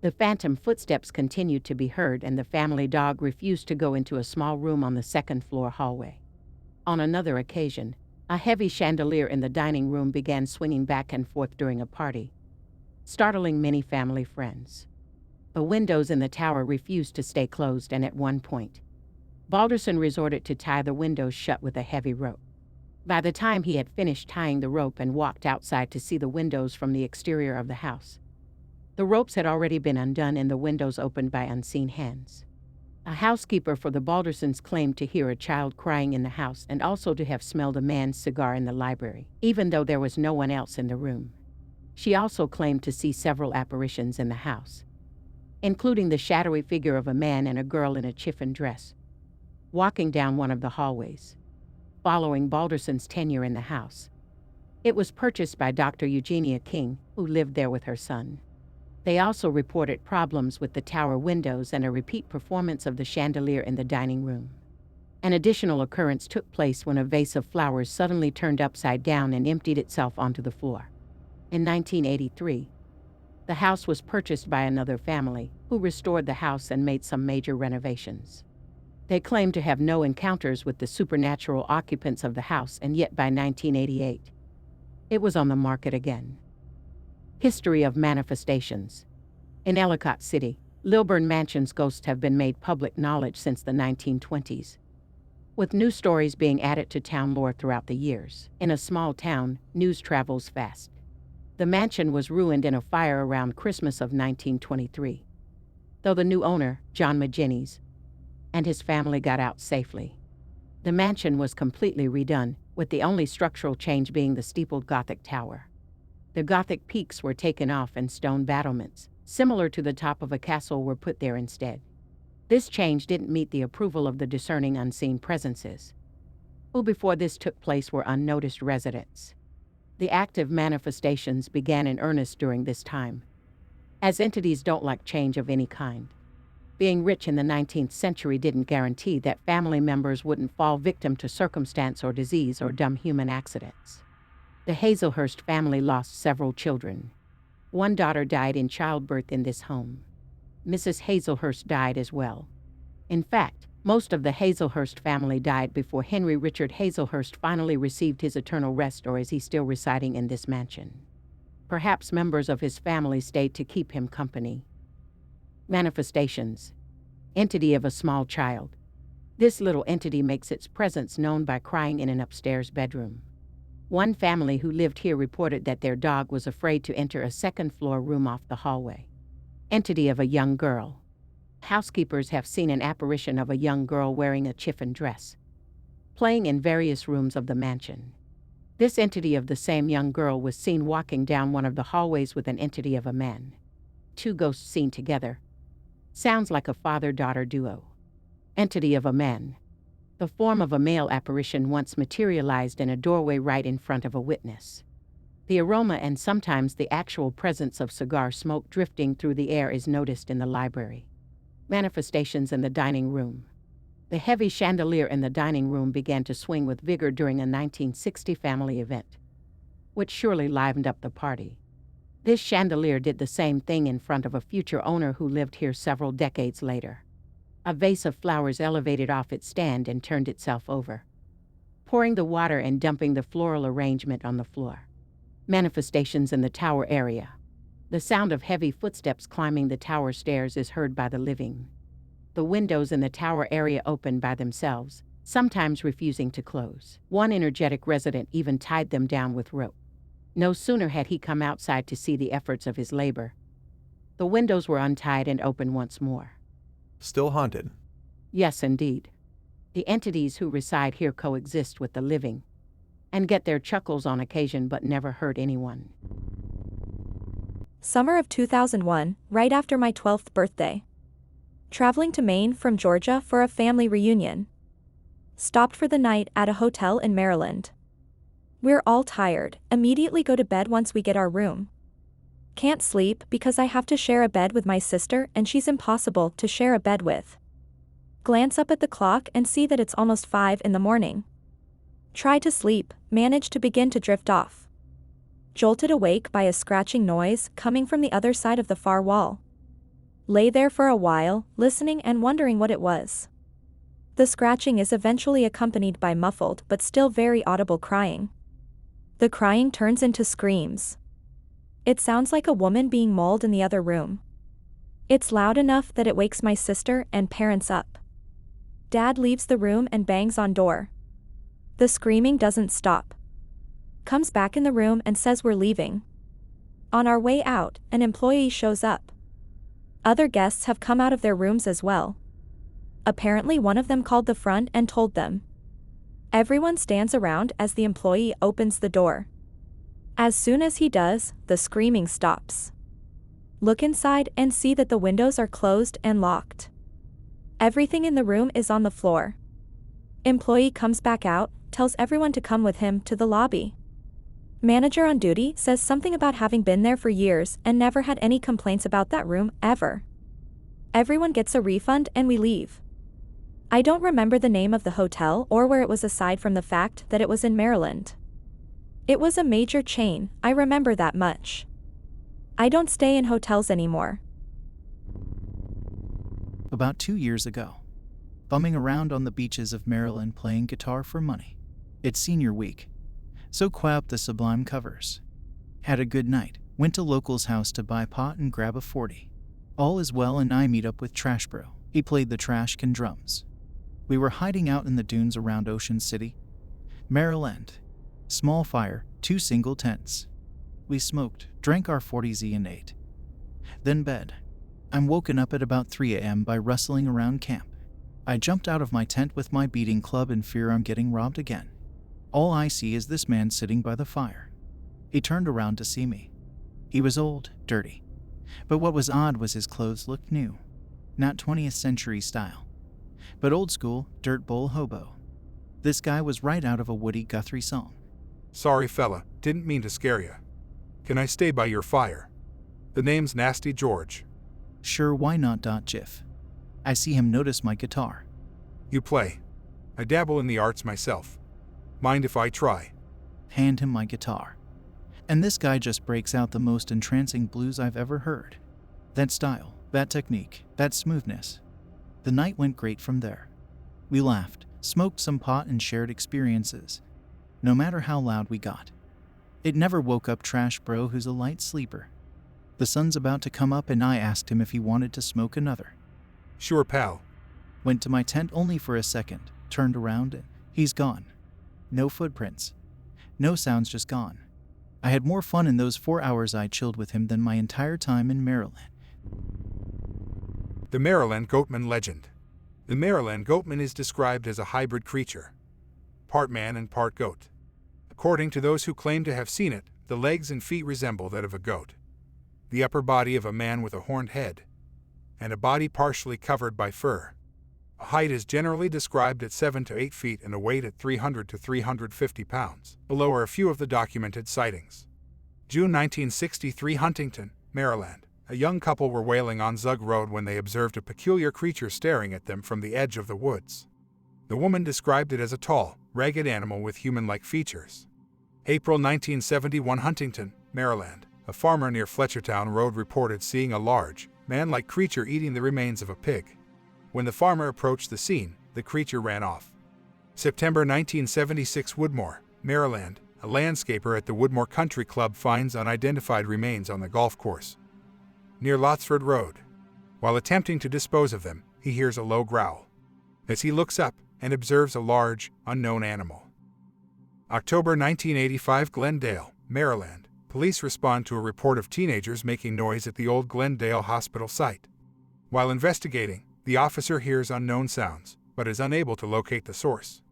The phantom footsteps continued to be heard, and the family dog refused to go into a small room on the second-floor hallway. On another occasion, a heavy chandelier in the dining room began swinging back and forth during a party, startling many family friends. The windows in the tower refused to stay closed, and at one point, Balderson resorted to tie the windows shut with a heavy rope. By the time he had finished tying the rope and walked outside to see the windows from the exterior of the house, the ropes had already been undone and the windows opened by unseen hands. A housekeeper for the Baldersons claimed to hear a child crying in the house and also to have smelled a man's cigar in the library, even though there was no one else in the room. She also claimed to see several apparitions in the house, including the shadowy figure of a man and a girl in a chiffon dress, walking down one of the hallways. Following Balderson's tenure in the house, it was purchased by Dr. Eugenia King, who lived there with her son. They also reported problems with the tower windows and a repeat performance of the chandelier in the dining room. An additional occurrence took place when a vase of flowers suddenly turned upside down and emptied itself onto the floor. In 1983, the house was purchased by another family, who restored the house and made some major renovations. They claimed to have no encounters with the supernatural occupants of the house, and yet by 1988, it was on the market again. History of manifestations. In Ellicott City, Lilburn Mansion's ghosts have been made public knowledge since the 1920s, with new stories being added to town lore throughout the years. In a small town, news travels fast. The mansion was ruined in a fire around Christmas of 1923, though the new owner, John Maginnis, and his family got out safely. The mansion was completely redone, with the only structural change being the steepled Gothic tower. The Gothic peaks were taken off and stone battlements, similar to the top of a castle, were put there instead. This change didn't meet the approval of the discerning unseen presences, who before this took place were unnoticed residents. The active manifestations began in earnest during this time, as entities don't like change of any kind. Being rich in the 19th century didn't guarantee that family members wouldn't fall victim to circumstance or disease or dumb human accidents. The Hazelhurst family lost several children. One daughter died in childbirth in this home. Mrs. Hazelhurst died as well. In fact, most of the Hazelhurst family died before Henry Richard Hazelhurst finally received his eternal rest, or is he still residing in this mansion? Perhaps members of his family stayed to keep him company. Manifestations. Entity of a small child. This little entity makes its presence known by crying in an upstairs bedroom. One family who lived here reported that their dog was afraid to enter a second-floor room off the hallway. Entity of a young girl. Housekeepers have seen an apparition of a young girl wearing a chiffon dress. playing in various rooms of the mansion. This entity of the same young girl was seen walking down one of the hallways with an entity of a man. Two ghosts seen together. Sounds like a father-daughter duo. Entity of a man. The form of a male apparition once materialized in a doorway right in front of a witness. The aroma and sometimes the actual presence of cigar smoke drifting through the air is noticed in the library. Manifestations in the dining room. The heavy chandelier in the dining room began to swing with vigor during a 1960 family event, which surely livened up the party. This chandelier did the same thing in front of a future owner who lived here several decades later. A vase of flowers elevated off its stand and turned itself over, pouring the water and dumping the floral arrangement on the floor. Manifestations in the tower area. The sound of heavy footsteps climbing the tower stairs is heard by the living. The windows in the tower area open by themselves, sometimes refusing to close. One energetic resident even tied them down with rope. No sooner had he come outside to see the efforts of his labor. The windows were untied and open once more. Still haunted. Yes, indeed. The entities who reside here coexist with the living and get their chuckles on occasion but never hurt anyone. Summer of 2001, right after my 12th birthday. Traveling to Maine from Georgia for a family reunion. Stopped for the night at a hotel in Maryland. We're all tired, immediately go to bed once we get our room. Can't sleep because I have to share a bed with my sister and she's impossible to share a bed with. Glance up at the clock and see that it's almost 5 in the morning. Try to sleep, manage to begin to drift off. Jolted awake by a scratching noise coming from the other side of the far wall. Lay there for a while, listening and wondering what it was. The scratching is eventually accompanied by muffled but still very audible crying. The crying turns into screams. It sounds like a woman being mauled in the other room. It's loud enough that it wakes my sister and parents up. Dad leaves the room and bangs on door. The screaming doesn't stop. Comes back in the room and says we're leaving. On our way out, an employee shows up. Other guests have come out of their rooms as well. Apparently one of them called the front and told them. Everyone stands around as the employee opens the door. As soon as he does, the screaming stops. Look inside and see that the windows are closed and locked. Everything in the room is on the floor. Employee comes back out, tells everyone to come with him to the lobby. Manager on duty says something about having been there for years and never had any complaints about that room, ever. Everyone gets a refund and we leave. I don't remember the name of the hotel or where it was aside from the fact that it was in Maryland. It was a major chain, I remember that much. I don't stay in hotels anymore. About 2 years ago, bumming around on the beaches of Maryland playing guitar for money. It's senior week, so quabbed the sublime covers. Had a good night, went to local's house to buy pot and grab a 40. All is well and I meet up with Trash Bro. He played the trash can drums. We were hiding out in the dunes around Ocean City, Maryland. Small fire, 2 single tents. We smoked, drank our 40Z and ate. Then bed. I'm woken up at about 3 a.m. by rustling around camp. I jumped out of my tent with my beating club in fear I'm getting robbed again. All I see is this man sitting by the fire. He turned around to see me. He was old, dirty. But what was odd was his clothes looked new. Not 20th century style, but old school, dirt bowl hobo. This guy was right out of a Woody Guthrie song. Sorry fella, didn't mean to scare ya. Can I stay by your fire? The name's Nasty George. Sure, why not? Jiff. I see him notice my guitar. You play. I dabble in the arts myself. Mind if I try? Hand him my guitar. And this guy just breaks out the most entrancing blues I've ever heard. That style, that technique, that smoothness. The night went great from there. We laughed, smoked some pot and shared experiences. No matter how loud we got. It never woke up Trash Bro, who's a light sleeper. The sun's about to come up and I asked him if he wanted to smoke another. Sure, pal. Went to my tent only for a second, turned around and he's gone. No footprints. No sounds, just gone. I had more fun in those 4 hours I chilled with him than my entire time in Maryland. The Maryland Goatman legend. The Maryland Goatman is described as a hybrid creature. part man and part goat. According to those who claim to have seen it, the legs and feet resemble that of a goat, the upper body of a man with a horned head, and a body partially covered by fur. A height is generally described at 7 to 8 feet and a weight at 300 to 350 pounds. Below are a few of the documented sightings. June 1963, Huntington, Maryland. A young couple were wailing on Zug Road when they observed a peculiar creature staring at them from the edge of the woods. The woman described it as a tall, ragged animal with human-like features. April 1971, Huntington, Maryland. A farmer near Fletchertown Road reported seeing a large, man-like creature eating the remains of a pig. When the farmer approached the scene, the creature ran off. September 1976, Woodmore, Maryland. A landscaper at the Woodmore Country Club finds unidentified remains on the golf course near Lotsford Road. While attempting to dispose of them, he hears a low growl as he looks up and observes a large, unknown animal. October 1985, Glendale, Maryland. Police respond to a report of teenagers making noise at the old Glendale Hospital site. While investigating, the officer hears unknown sounds, but is unable to locate the source.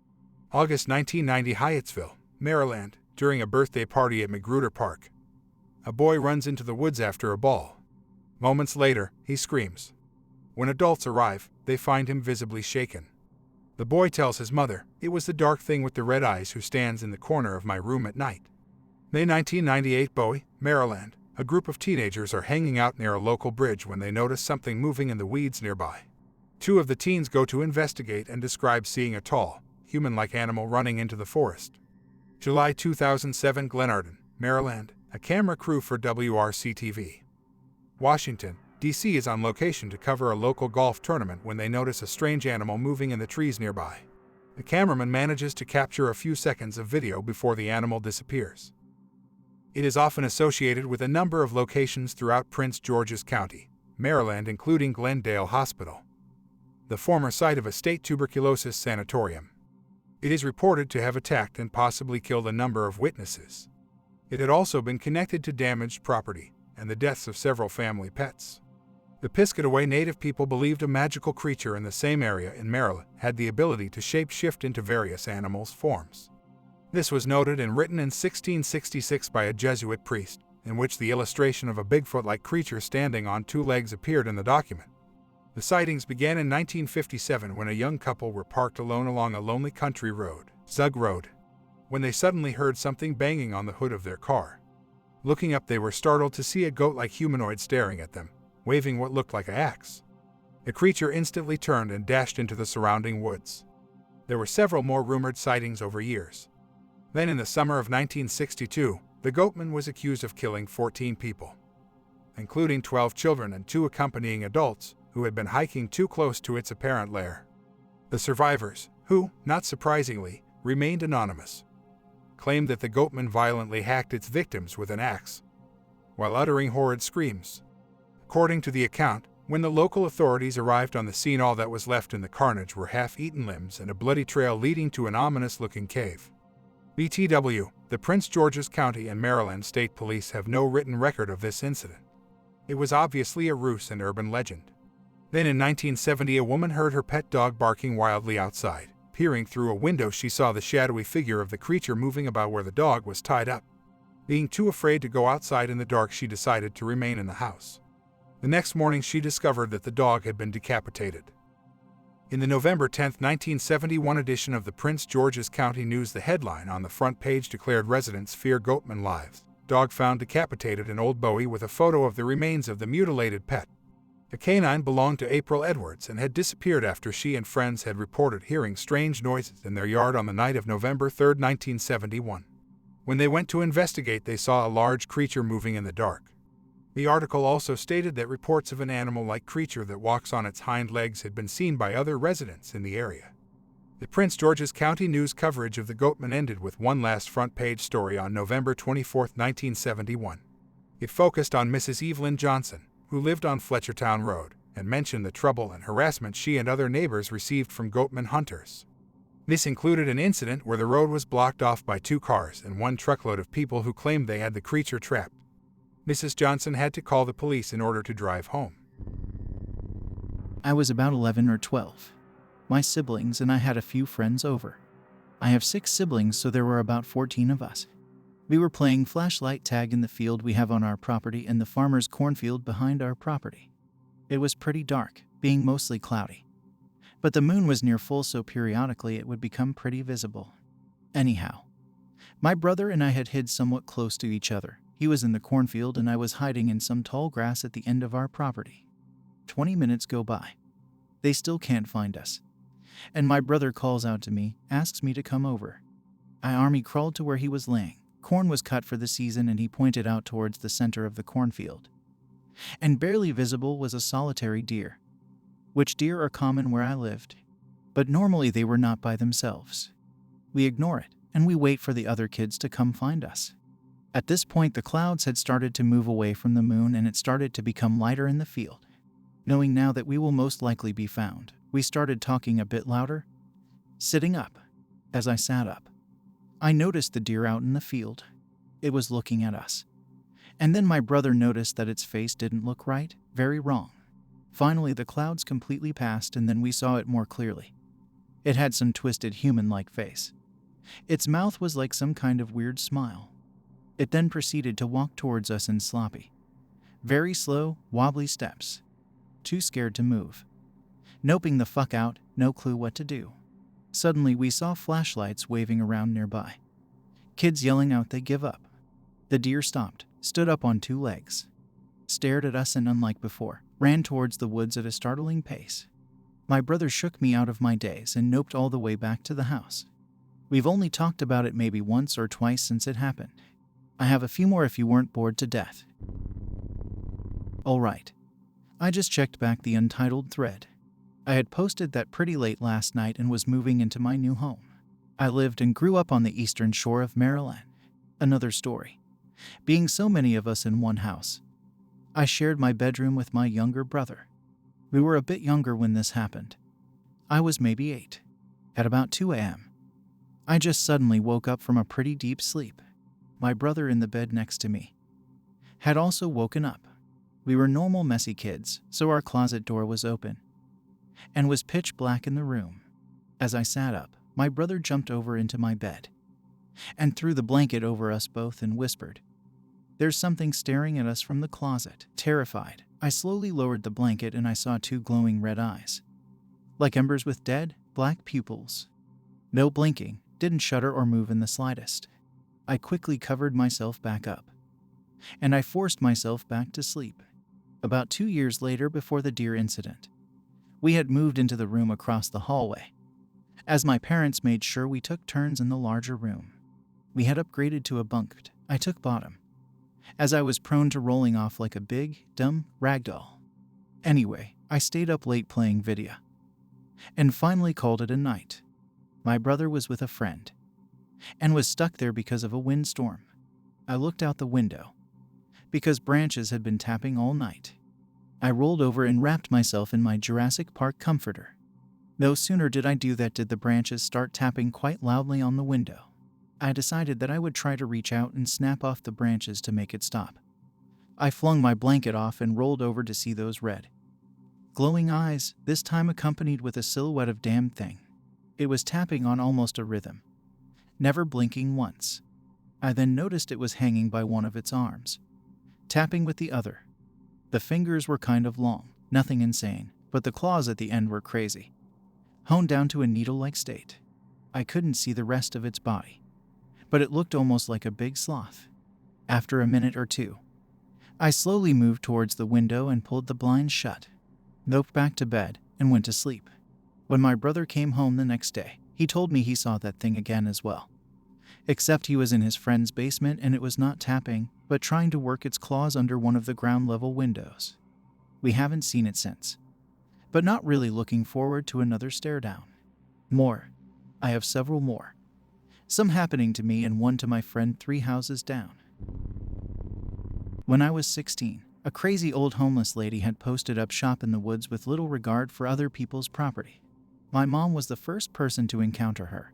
August 1990, Hyattsville, Maryland. During a birthday party at Magruder Park, a boy runs into the woods after a ball. Moments later, he screams. When adults arrive, they find him visibly shaken. The boy tells his mother, "It was the dark thing with the red eyes who stands in the corner of my room at night." May 1998, Bowie, Maryland. A group of teenagers are hanging out near a local bridge when they notice something moving in the weeds nearby. Two of the teens go to investigate and describe seeing a tall, human-like animal running into the forest. July 2007, Glenarden, Maryland. A camera crew for WRC-TV. Washington, D.C. is on location to cover a local golf tournament when they notice a strange animal moving in the trees nearby. The cameraman manages to capture a few seconds of video before the animal disappears. It is often associated with a number of locations throughout Prince George's County, Maryland, including Glendale Hospital, the former site of a state tuberculosis sanatorium. It is reported to have attacked and possibly killed a number of witnesses. It had also been connected to damaged property and the deaths of several family pets. The Piscataway Native people believed a magical creature in the same area in Maryland had the ability to shape-shift into various animals' forms. This was noted and written in 1666 by a Jesuit priest, in which the illustration of a Bigfoot-like creature standing on two legs appeared in the document. The sightings began in 1957 when a young couple were parked alone along a lonely country road, Zug Road, when they suddenly heard something banging on the hood of their car. Looking up, they were startled to see a goat-like humanoid staring at them, waving what looked like an axe. The creature instantly turned and dashed into the surrounding woods. There were several more rumored sightings over years. Then in the summer of 1962, the Goatman was accused of killing 14 people, including 12 children and 2 accompanying adults who had been hiking too close to its apparent lair. The survivors, who, not surprisingly, remained anonymous, claimed that the Goatman violently hacked its victims with an axe, while uttering horrid screams. According to the account, when the local authorities arrived on the scene, all that was left in the carnage were half-eaten limbs and a bloody trail leading to an ominous-looking cave. BTW, the Prince George's County and Maryland State Police have no written record of this incident. It was obviously a ruse and urban legend. Then in 1970, a woman heard her pet dog barking wildly outside. Peering through a window, she saw the shadowy figure of the creature moving about where the dog was tied up. Being too afraid to go outside in the dark, she decided to remain in the house. The next morning, she discovered that the dog had been decapitated. In the November 10, 1971 edition of the Prince George's County News, the headline on the front page declared residents fear Goatman lives. Dog found decapitated in Old Bowie with a photo of the remains of the mutilated pet. The canine belonged to April Edwards and had disappeared after she and friends had reported hearing strange noises in their yard on the night of November 3, 1971. When they went to investigate, they saw a large creature moving in the dark. The article also stated that reports of an animal-like creature that walks on its hind legs had been seen by other residents in the area. The Prince George's County News coverage of the Goatman ended with one last front-page story on November 24, 1971. It focused on Mrs. Evelyn Johnson, who lived on Fletchertown Road, and mentioned the trouble and harassment she and other neighbors received from Goatman hunters. This included an incident where the road was blocked off by 2 cars and 1 truckload of people who claimed they had the creature trapped. Mrs. Johnson had to call the police in order to drive home. I was about 11 or 12. My siblings and I had a few friends over. I have 6 siblings, so there were about 14 of us. We were playing flashlight tag in the field we have on our property and the farmer's cornfield behind our property. It was pretty dark, being mostly cloudy. But the moon was near full, so periodically it would become pretty visible. Anyhow, my brother and I had hid somewhat close to each other. He was in the cornfield and I was hiding in some tall grass at the end of our property. 20 minutes go by. They still can't find us. And my brother calls out to me, asks me to come over. I army crawled to where he was laying. Corn was cut for the season and he pointed out towards the center of the cornfield. And barely visible was a solitary deer, which deer are common where I lived. But normally they were not by themselves. We ignore it, and we wait for the other kids to come find us. At this point, the clouds had started to move away from the moon and it started to become lighter in the field. Knowing now that we will most likely be found, we started talking a bit louder. Sitting up. As I sat up, I noticed the deer out in the field. It was looking at us. And then my brother noticed that its face didn't look right, very wrong. Finally, the clouds completely passed and then we saw it more clearly. It had some twisted human-like face. Its mouth was like some kind of weird smile. It then proceeded to walk towards us in sloppy, very slow, wobbly steps. Too scared to move. Noping the fuck out, no clue what to do. Suddenly we saw flashlights waving around nearby. Kids yelling out they give up. The deer stopped, stood up on 2 legs, stared at us and unlike before, ran towards the woods at a startling pace. My brother shook me out of my daze and noped all the way back to the house. We've only talked about it maybe once or twice since it happened. I have a few more if you weren't bored to death. Alright. I just checked back the untitled thread. I had posted that pretty late last night and was moving into my new home. I lived and grew up on the eastern shore of Maryland. Another story. Being so many of us in one house, I shared my bedroom with my younger brother. We were a bit younger when this happened. I was maybe 8. At about 2 a.m., I just suddenly woke up from a pretty deep sleep. My brother in the bed next to me had also woken up. We were normal messy kids, so our closet door was open and was pitch black in the room. As I sat up, my brother jumped over into my bed and threw the blanket over us both and whispered, "There's something staring at us from the closet." Terrified, I slowly lowered the blanket and I saw 2 glowing red eyes, like embers with dead, black pupils. No blinking, didn't shudder or move in the slightest. I quickly covered myself back up, and I forced myself back to sleep. About 2 years later, before the deer incident, we had moved into the room across the hallway, as my parents made sure we took turns in the larger room. We had upgraded to a bunked. I took bottom, as I was prone to rolling off like a big, dumb ragdoll. Anyway, I stayed up late playing video, and finally called it a night. My brother was with a friend, and was stuck there because of a windstorm. I looked out the window, because branches had been tapping all night. I rolled over and wrapped myself in my Jurassic Park comforter. No sooner did I do that did the branches start tapping quite loudly on the window. I decided that I would try to reach out and snap off the branches to make it stop. I flung my blanket off and rolled over to see those red, glowing eyes, this time accompanied with a silhouette of damn thing. It was tapping on almost a rhythm, never blinking once. I then noticed it was hanging by one of its arms, tapping with the other. The fingers were kind of long, nothing insane, but the claws at the end were crazy, honed down to a needle-like state. I couldn't see the rest of its body, but it looked almost like a big sloth. After a minute or two, I slowly moved towards the window and pulled the blinds shut, noped back to bed, and went to sleep. When my brother came home the next day, he told me he saw that thing again as well. Except he was in his friend's basement and it was not tapping, but trying to work its claws under one of the ground-level windows. We haven't seen it since, but not really looking forward to another stare-down. More. I have several more. Some happening to me and one to my friend 3 houses down. When I was 16, a crazy old homeless lady had posted up shop in the woods with little regard for other people's property. My mom was the first person to encounter her.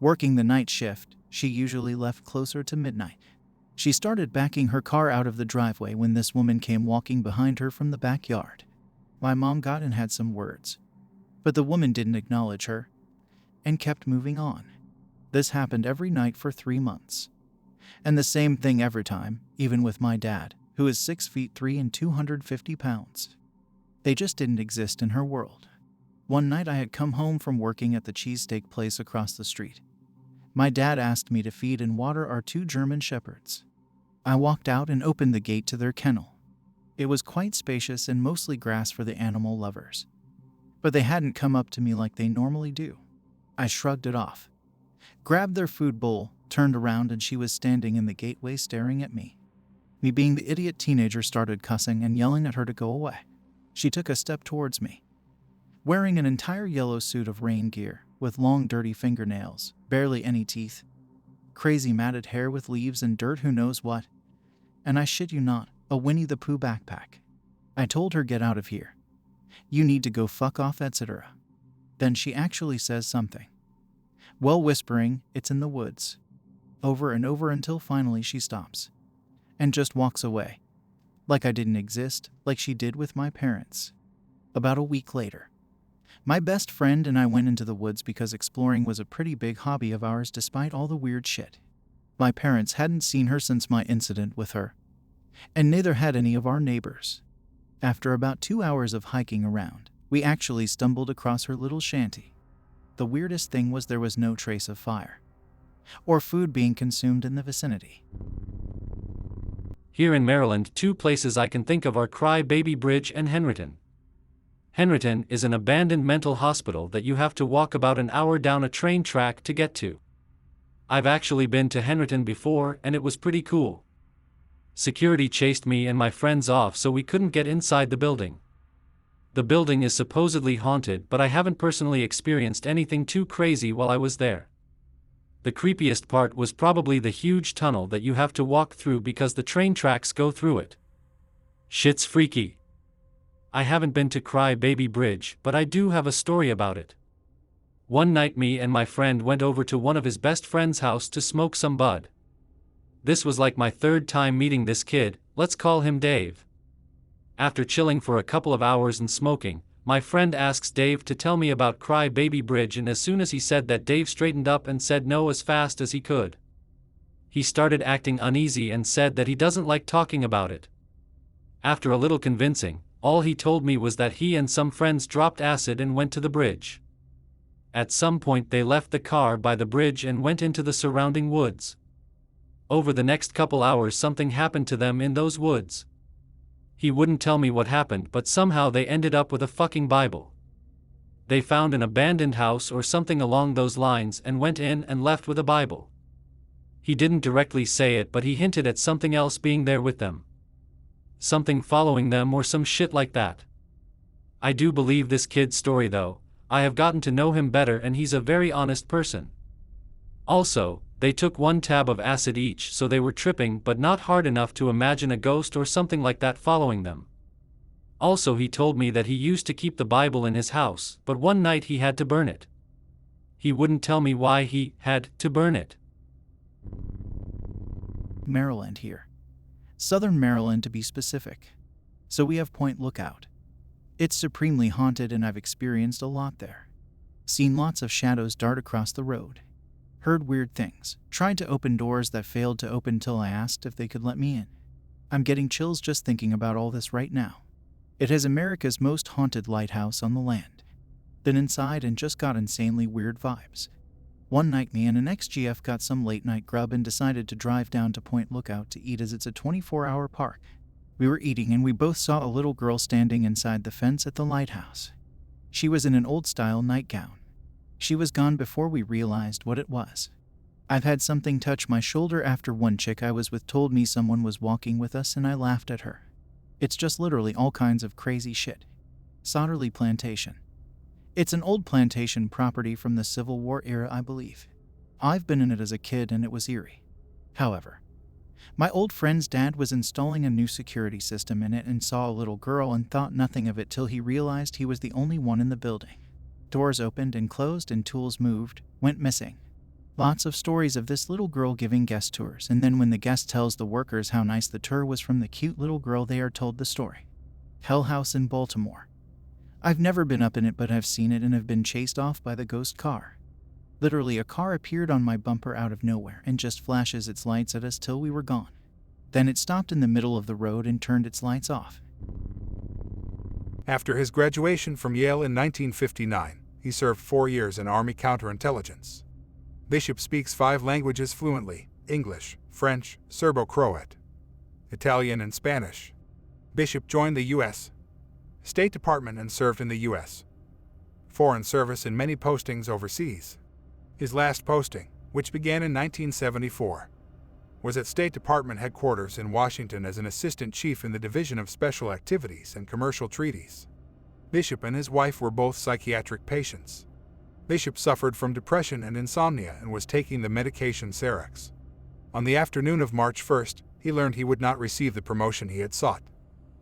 Working the night shift, she usually left closer to midnight. She started backing her car out of the driveway when this woman came walking behind her from the backyard. My mom got and had some words, but the woman didn't acknowledge her and kept moving on. This happened every night for 3 months. And the same thing every time, even with my dad, who is 6 feet 3 and 250 pounds. They just didn't exist in her world. One night I had come home from working at the cheesesteak place across the street. My dad asked me to feed and water our 2 German shepherds. I walked out and opened the gate to their kennel. It was quite spacious and mostly grass for the animal lovers. But they hadn't come up to me like they normally do. I shrugged it off, grabbed their food bowl, turned around, and she was standing in the gateway staring at me. Me being the idiot teenager started cussing and yelling at her to go away. She took a step towards me, wearing an entire yellow suit of rain gear, with long dirty fingernails, barely any teeth, crazy matted hair with leaves and dirt who knows what, and I shit you not, a Winnie the Pooh backpack. I told her, get out of here. You need to go fuck off, etc. Then she actually says something. Well, whispering, it's in the woods. Over and over until finally she stops and just walks away. Like I didn't exist, like she did with my parents. About a week later, my best friend and I went into the woods because exploring was a pretty big hobby of ours despite all the weird shit. My parents hadn't seen her since my incident with her, and neither had any of our neighbors. After about 2 hours of hiking around, we actually stumbled across her little shanty. The weirdest thing was there was no trace of fire or food being consumed in the vicinity. Here in Maryland, 2 places I can think of are Cry Baby Bridge and Henryton. Henryton is an abandoned mental hospital that you have to walk about an hour down a train track to get to. I've actually been to Henryton before and it was pretty cool. Security chased me and my friends off so we couldn't get inside the building. The building is supposedly haunted, but I haven't personally experienced anything too crazy while I was there. The creepiest part was probably the huge tunnel that you have to walk through because the train tracks go through it. Shit's freaky. I haven't been to Cry Baby Bridge, but I do have a story about it. One night me and my friend went over to one of his best friend's house to smoke some bud. This was like my 3rd time meeting this kid, let's call him Dave. After chilling for a couple of hours and smoking, my friend asks Dave to tell me about Cry Baby Bridge, and as soon as he said that, Dave straightened up and said no as fast as he could. He started acting uneasy and said that he doesn't like talking about it. After a little convincing, all he told me was that he and some friends dropped acid and went to the bridge. At some point they left the car by the bridge and went into the surrounding woods. Over the next couple hours something happened to them in those woods. He wouldn't tell me what happened, but somehow they ended up with a fucking Bible. They found an abandoned house or something along those lines and went in and left with a Bible. He didn't directly say it, but he hinted at something else being there with them. Something following them or some shit like that. I do believe this kid's story though. I have gotten to know him better and he's a very honest person. Also, they took 1 tab of acid each, so they were tripping but not hard enough to imagine a ghost or something like that following them. Also, he told me that he used to keep the Bible in his house, but one night he had to burn it. He wouldn't tell me why he had to burn it. Maryland here. Southern Maryland to be specific. So we have Point Lookout. It's supremely haunted and I've experienced a lot there. Seen lots of shadows dart across the road. Heard weird things. Tried to open doors that failed to open till I asked if they could let me in. I'm getting chills just thinking about all this right now. It has America's most haunted lighthouse on the land. Been inside and just got insanely weird vibes. One night me and an ex-GF got some late night grub and decided to drive down to Point Lookout to eat as it's a 24-hour park. We were eating and we both saw a little girl standing inside the fence at the lighthouse. She was in an old-style nightgown. She was gone before we realized what it was. I've had something touch my shoulder after one chick I was with told me someone was walking with us and I laughed at her. It's just literally all kinds of crazy shit. Soeder Plantation. It's an old plantation property from the Civil War era, I believe. I've been in it as a kid and it was eerie. However, my old friend's dad was installing a new security system in it and saw a little girl and thought nothing of it till he realized he was the only one in the building. Doors opened and closed and tools moved, went missing. Lots of stories of this little girl giving guest tours, and then when the guest tells the workers how nice the tour was from the cute little girl, they are told the story. Hell House in Baltimore. I've never been up in it, but I've seen it and have been chased off by the ghost car. Literally, a car appeared on my bumper out of nowhere and just flashes its lights at us till we were gone. Then it stopped in the middle of the road and turned its lights off. After his graduation from Yale in 1959, he served 4 years in Army counterintelligence. Bishop speaks 5 languages fluently: English, French, Serbo-Croat, Italian, and Spanish. Bishop joined the U.S. State Department and served in the U.S. Foreign Service in many postings overseas. His last posting, which began in 1974, was at State Department headquarters in Washington as an assistant chief in the Division of Special Activities and Commercial Treaties. Bishop and his wife were both psychiatric patients. Bishop suffered from depression and insomnia and was taking the medication Xerox. On the afternoon of March 1st, he learned he would not receive the promotion he had sought.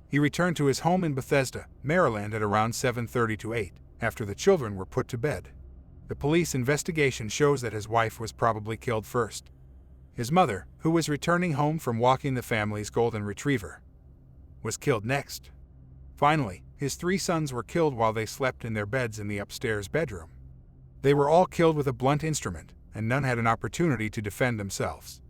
He returned to his home in Bethesda, Maryland at around 7:30 to 8, after the children were put to bed. The police investigation shows that his wife was probably killed first. His mother, who was returning home from walking the family's golden retriever, was killed next. Finally, his 3 sons were killed while they slept in their beds in the upstairs bedroom. They were all killed with a blunt instrument, and none had an opportunity to defend themselves.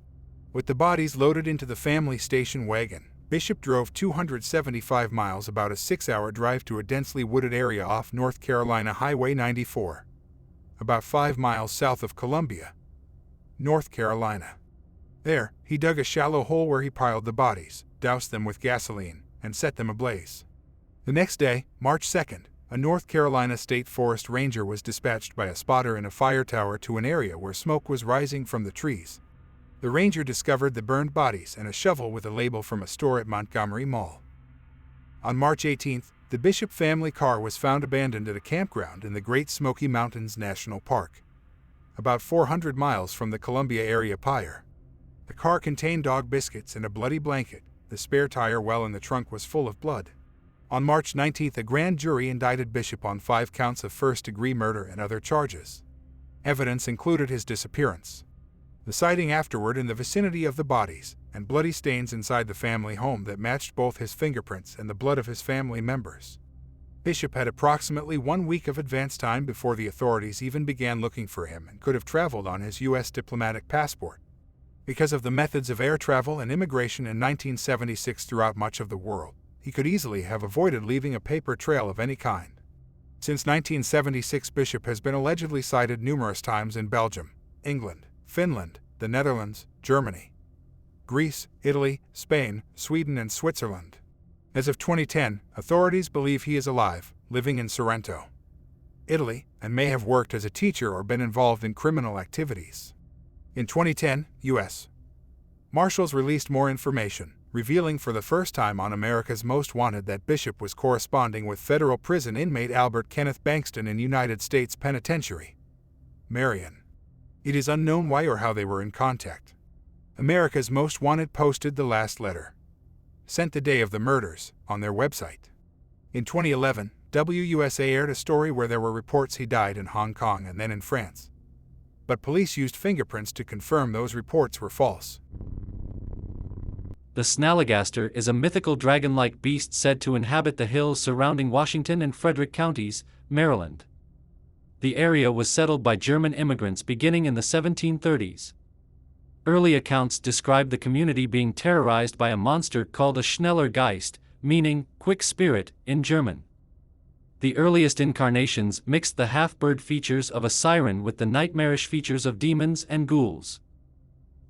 With the bodies loaded into the family station wagon, Bishop drove 275 miles, about a 6-hour drive, to a densely wooded area off North Carolina Highway 94, about 5 miles south of Columbia, North Carolina. There, he dug a shallow hole where he piled the bodies, doused them with gasoline, and set them ablaze. The next day, March 2nd, a North Carolina State Forest Ranger was dispatched by a spotter in a fire tower to an area where smoke was rising from the trees. The ranger discovered the burned bodies and a shovel with a label from a store at Montgomery Mall. On March 18th, the Bishop family car was found abandoned at a campground in the Great Smoky Mountains National Park, about 400 miles from the Columbia area pier. The car contained dog biscuits and a bloody blanket. The spare tire well in the trunk was full of blood. On March 19th, a grand jury indicted Bishop on 5 counts of first-degree murder and other charges. Evidence included his disappearance, the sighting afterward in the vicinity of the bodies, and bloody stains inside the family home that matched both his fingerprints and the blood of his family members. Bishop had approximately 1 week of advance time before the authorities even began looking for him and could have traveled on his U.S. diplomatic passport. Because of the methods of air travel and immigration in 1976 throughout much of the world, he could easily have avoided leaving a paper trail of any kind. Since 1976, Bishop has been allegedly sighted numerous times in Belgium, England, Finland, the Netherlands, Germany, Greece, Italy, Spain, Sweden, and Switzerland. As of 2010, authorities believe he is alive, living in Sorrento, Italy, and may have worked as a teacher or been involved in criminal activities. In 2010, U.S. Marshals released more information, revealing for the first time on America's Most Wanted that Bishop was corresponding with federal prison inmate Albert Kenneth Bankston in United States Penitentiary, Marion. It is unknown why or how they were in contact. America's Most Wanted posted the last letter, sent the day of the murders, on their website. In 2011, WUSA aired a story where there were reports he died in Hong Kong and then in France. But police used fingerprints to confirm those reports were false. The Snallygaster is a mythical dragon-like beast said to inhabit the hills surrounding Washington and Frederick counties, Maryland. The area was settled by German immigrants beginning in the 1730s. Early accounts describe the community being terrorized by a monster called a schneller Geist, meaning quick spirit in German. The earliest incarnations mixed the half-bird features of a siren with the nightmarish features of demons and ghouls.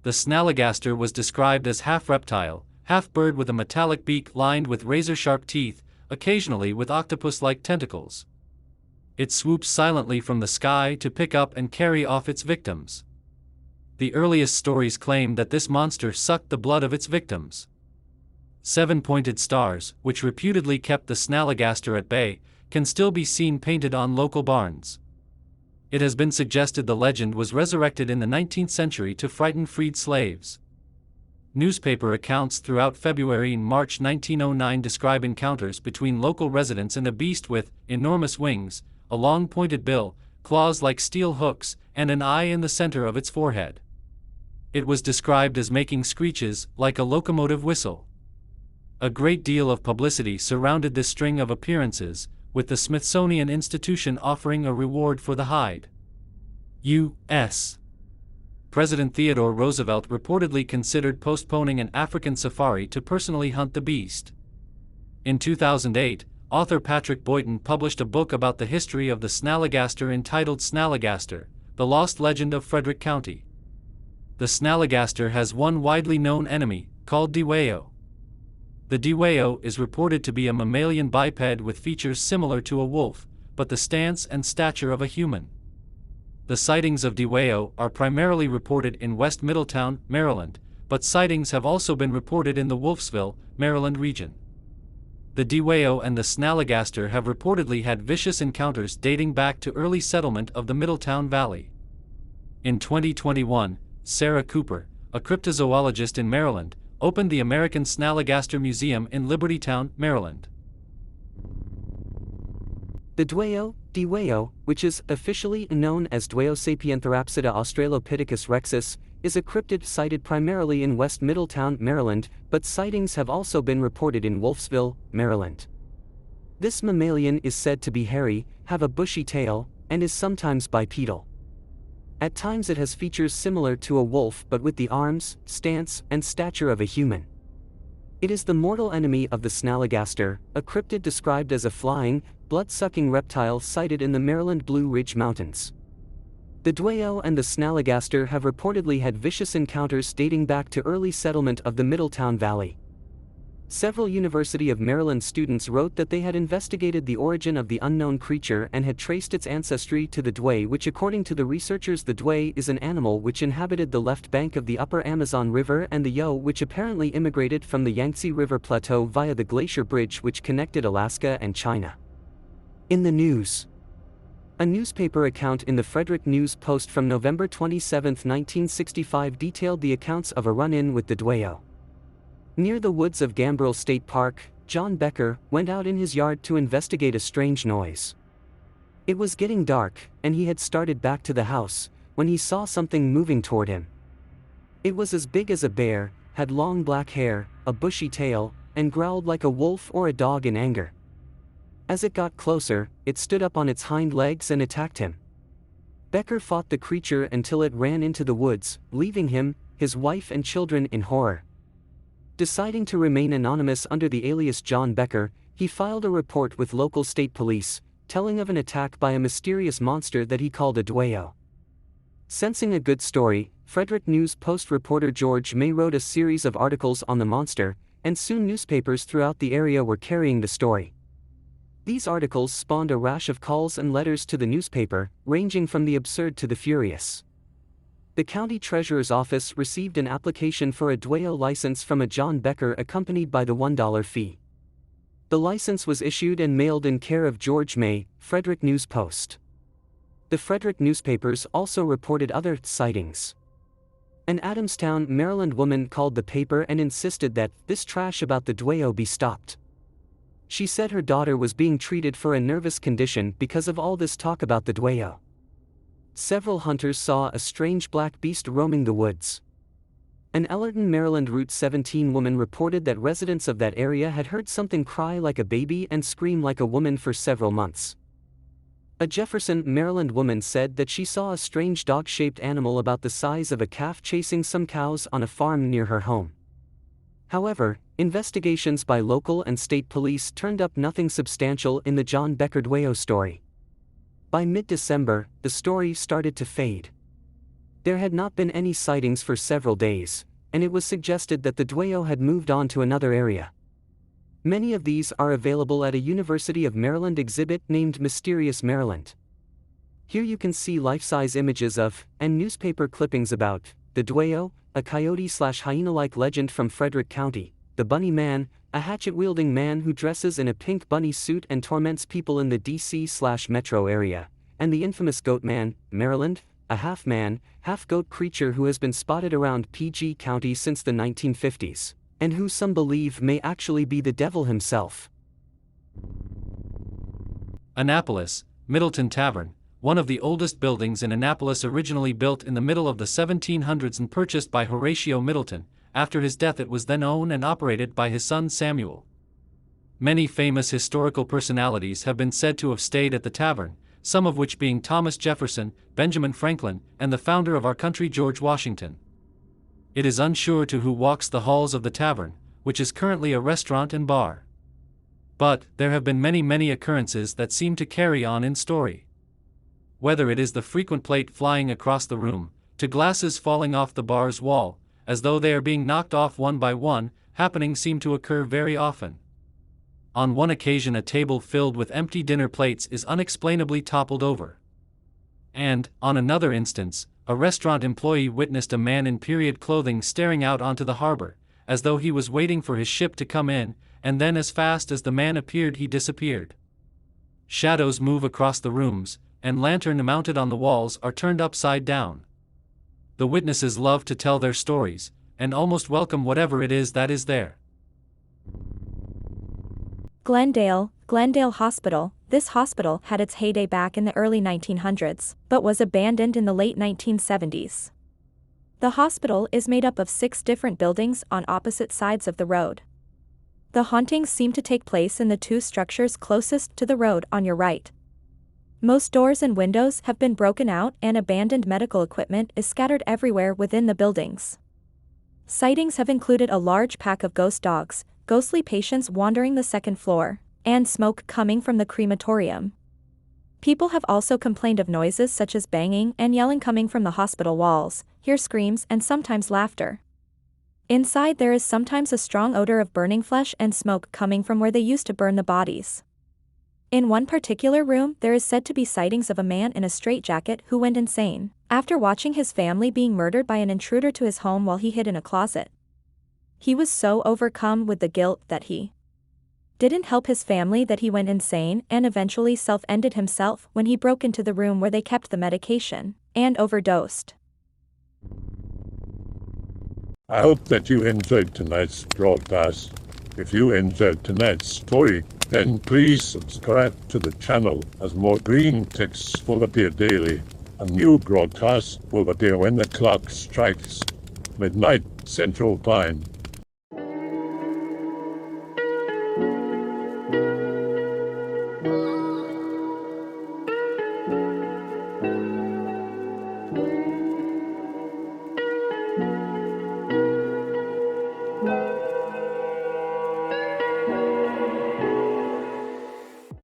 The Snallygaster was described as half-reptile, half-bird with a metallic beak lined with razor-sharp teeth, occasionally with octopus-like tentacles. It swoops silently from the sky to pick up and carry off its victims. The earliest stories claim that this monster sucked the blood of its victims. 7 pointed stars, which reputedly kept the Snallygaster at bay, can still be seen painted on local barns. It has been suggested the legend was resurrected in the 19th century to frighten freed slaves. Newspaper accounts throughout February and March 1909 describe encounters between local residents and a beast with enormous wings, a long pointed bill, claws like steel hooks, and an eye in the center of its forehead. It was described as making screeches like a locomotive whistle. A great deal of publicity surrounded this string of appearances, with the Smithsonian Institution offering a reward for the hide. U.S. President Theodore Roosevelt reportedly considered postponing an African safari to personally hunt the beast. In 2008, author Patrick Boyton published a book about the history of the Snallygaster entitled Snallygaster, The Lost Legend of Frederick County. The Snallygaster has one widely known enemy, called Dwayyo. The Dwayyo is reported to be a mammalian biped with features similar to a wolf, but the stance and stature of a human. The sightings of Dwayyo are primarily reported in West Middletown, Maryland, but sightings have also been reported in the Wolfsville, Maryland region. The Dwayyo and the Snallygaster have reportedly had vicious encounters dating back to early settlement of the Middletown Valley. In 2021, Sarah Cooper, a cryptozoologist in Maryland, opened the American Snallygaster Museum in Libertytown, Maryland. The Dwayyo, which is officially known as Dwayyosapientherapsida australopithecus rexus, is a cryptid sighted primarily in West Middletown, Maryland, but sightings have also been reported in Wolfsville, Maryland. This mammalian is said to be hairy, have a bushy tail, and is sometimes bipedal. At times it has features similar to a wolf but with the arms, stance, and stature of a human. It is the mortal enemy of the Snallygaster, a cryptid described as a flying, blood-sucking reptile sighted in the Maryland Blue Ridge Mountains. The Dwayyo and the Snallygaster have reportedly had vicious encounters dating back to early settlement of the Middletown Valley. Several University of Maryland students wrote that they had investigated the origin of the unknown creature and had traced its ancestry to the Dwayyo, which according to the researchers the Dwayyo is an animal which inhabited the left bank of the upper Amazon River, and the Yo which apparently immigrated from the Yangtze River Plateau via the glacier bridge which connected Alaska and China. In the news. A newspaper account in the Frederick News Post from November 27, 1965 detailed the accounts of a run-in with the Dwayyo. Near the woods of Gambrel State Park, John Becker went out in his yard to investigate a strange noise. It was getting dark, and he had started back to the house, when he saw something moving toward him. It was as big as a bear, had long black hair, a bushy tail, and growled like a wolf or a dog in anger. As it got closer, it stood up on its hind legs and attacked him. Becker fought the creature until it ran into the woods, leaving him, his wife and children in horror. Deciding to remain anonymous under the alias John Becker, he filed a report with local state police, telling of an attack by a mysterious monster that he called a Dwayyo. Sensing a good story, Frederick News Post reporter George May wrote a series of articles on the monster, and soon newspapers throughout the area were carrying the story. These articles spawned a rash of calls and letters to the newspaper, ranging from the absurd to the furious. The county treasurer's office received an application for a Dwayyo license from a John Becker accompanied by the $1 fee. The license was issued and mailed in care of George May, Frederick News Post. The Frederick newspapers also reported other sightings. An Adamstown, Maryland woman called the paper and insisted that this trash about the Dwayyo be stopped. She said her daughter was being treated for a nervous condition because of all this talk about the Dwayyo. Several hunters saw a strange black beast roaming the woods. An Ellerton, Maryland Route 17 woman reported that residents of that area had heard something cry like a baby and scream like a woman for several months. A Jefferson, Maryland woman said that she saw a strange dog-shaped animal about the size of a calf chasing some cows on a farm near her home. However, investigations by local and state police turned up nothing substantial in the John Becker Dwayyo story. By mid-December, the story started to fade. There had not been any sightings for several days, and it was suggested that the Dwayyo had moved on to another area. Many of these are available at a University of Maryland exhibit named Mysterious Maryland. Here you can see life-size images of, and newspaper clippings about, the Dwayyo, a coyote/hyena-like legend from Frederick County, the Bunny Man, a hatchet-wielding man who dresses in a pink bunny suit and torments people in the DC/metro area, and the infamous Goatman, Maryland, a half-man, half-goat creature who has been spotted around PG County since the 1950s, and who some believe may actually be the devil himself. Annapolis, Middleton Tavern, one of the oldest buildings in Annapolis, originally built in the middle of the 1700s and purchased by Horatio Middleton. After his death it was then owned and operated by his son Samuel. Many famous historical personalities have been said to have stayed at the tavern, some of which being Thomas Jefferson, Benjamin Franklin, and the founder of our country George Washington. It is unsure to who walks the halls of the tavern, which is currently a restaurant and bar. But there have been many occurrences that seem to carry on in story. Whether it is the frequent plate flying across the room, to glasses falling off the bar's wall, as though they are being knocked off one by one, happenings seem to occur very often. On one occasion a table filled with empty dinner plates is unexplainably toppled over. And, on another instance, a restaurant employee witnessed a man in period clothing staring out onto the harbor, as though he was waiting for his ship to come in, and then as fast as the man appeared he disappeared. Shadows move across the rooms, and lanterns mounted on the walls are turned upside down. The witnesses love to tell their stories, and almost welcome whatever it is that is there. Glendale Hospital. This hospital had its heyday back in the early 1900s, but was abandoned in the late 1970s. The hospital is made up of 6 different buildings on opposite sides of the road. The hauntings seem to take place in the 2 structures closest to the road on your right. Most doors and windows have been broken out and abandoned medical equipment is scattered everywhere within the buildings. Sightings have included a large pack of ghost dogs, ghostly patients wandering the 2nd floor, and smoke coming from the crematorium. People have also complained of noises such as banging and yelling coming from the hospital walls, hear screams and sometimes laughter. Inside there is sometimes a strong odor of burning flesh and smoke coming from where they used to burn the bodies. In one particular room there is said to be sightings of a man in a straitjacket who went insane after watching his family being murdered by an intruder to his home while he hid in a closet. He was so overcome with the guilt that he didn't help his family that he went insane and eventually self-ended himself when he broke into the room where they kept the medication and overdosed. I hope that you enjoyed tonight's broadcast. If you enjoyed tonight's story, then please subscribe to the channel as more green texts will appear daily. A new broadcast will appear when the clock strikes midnight Central Time.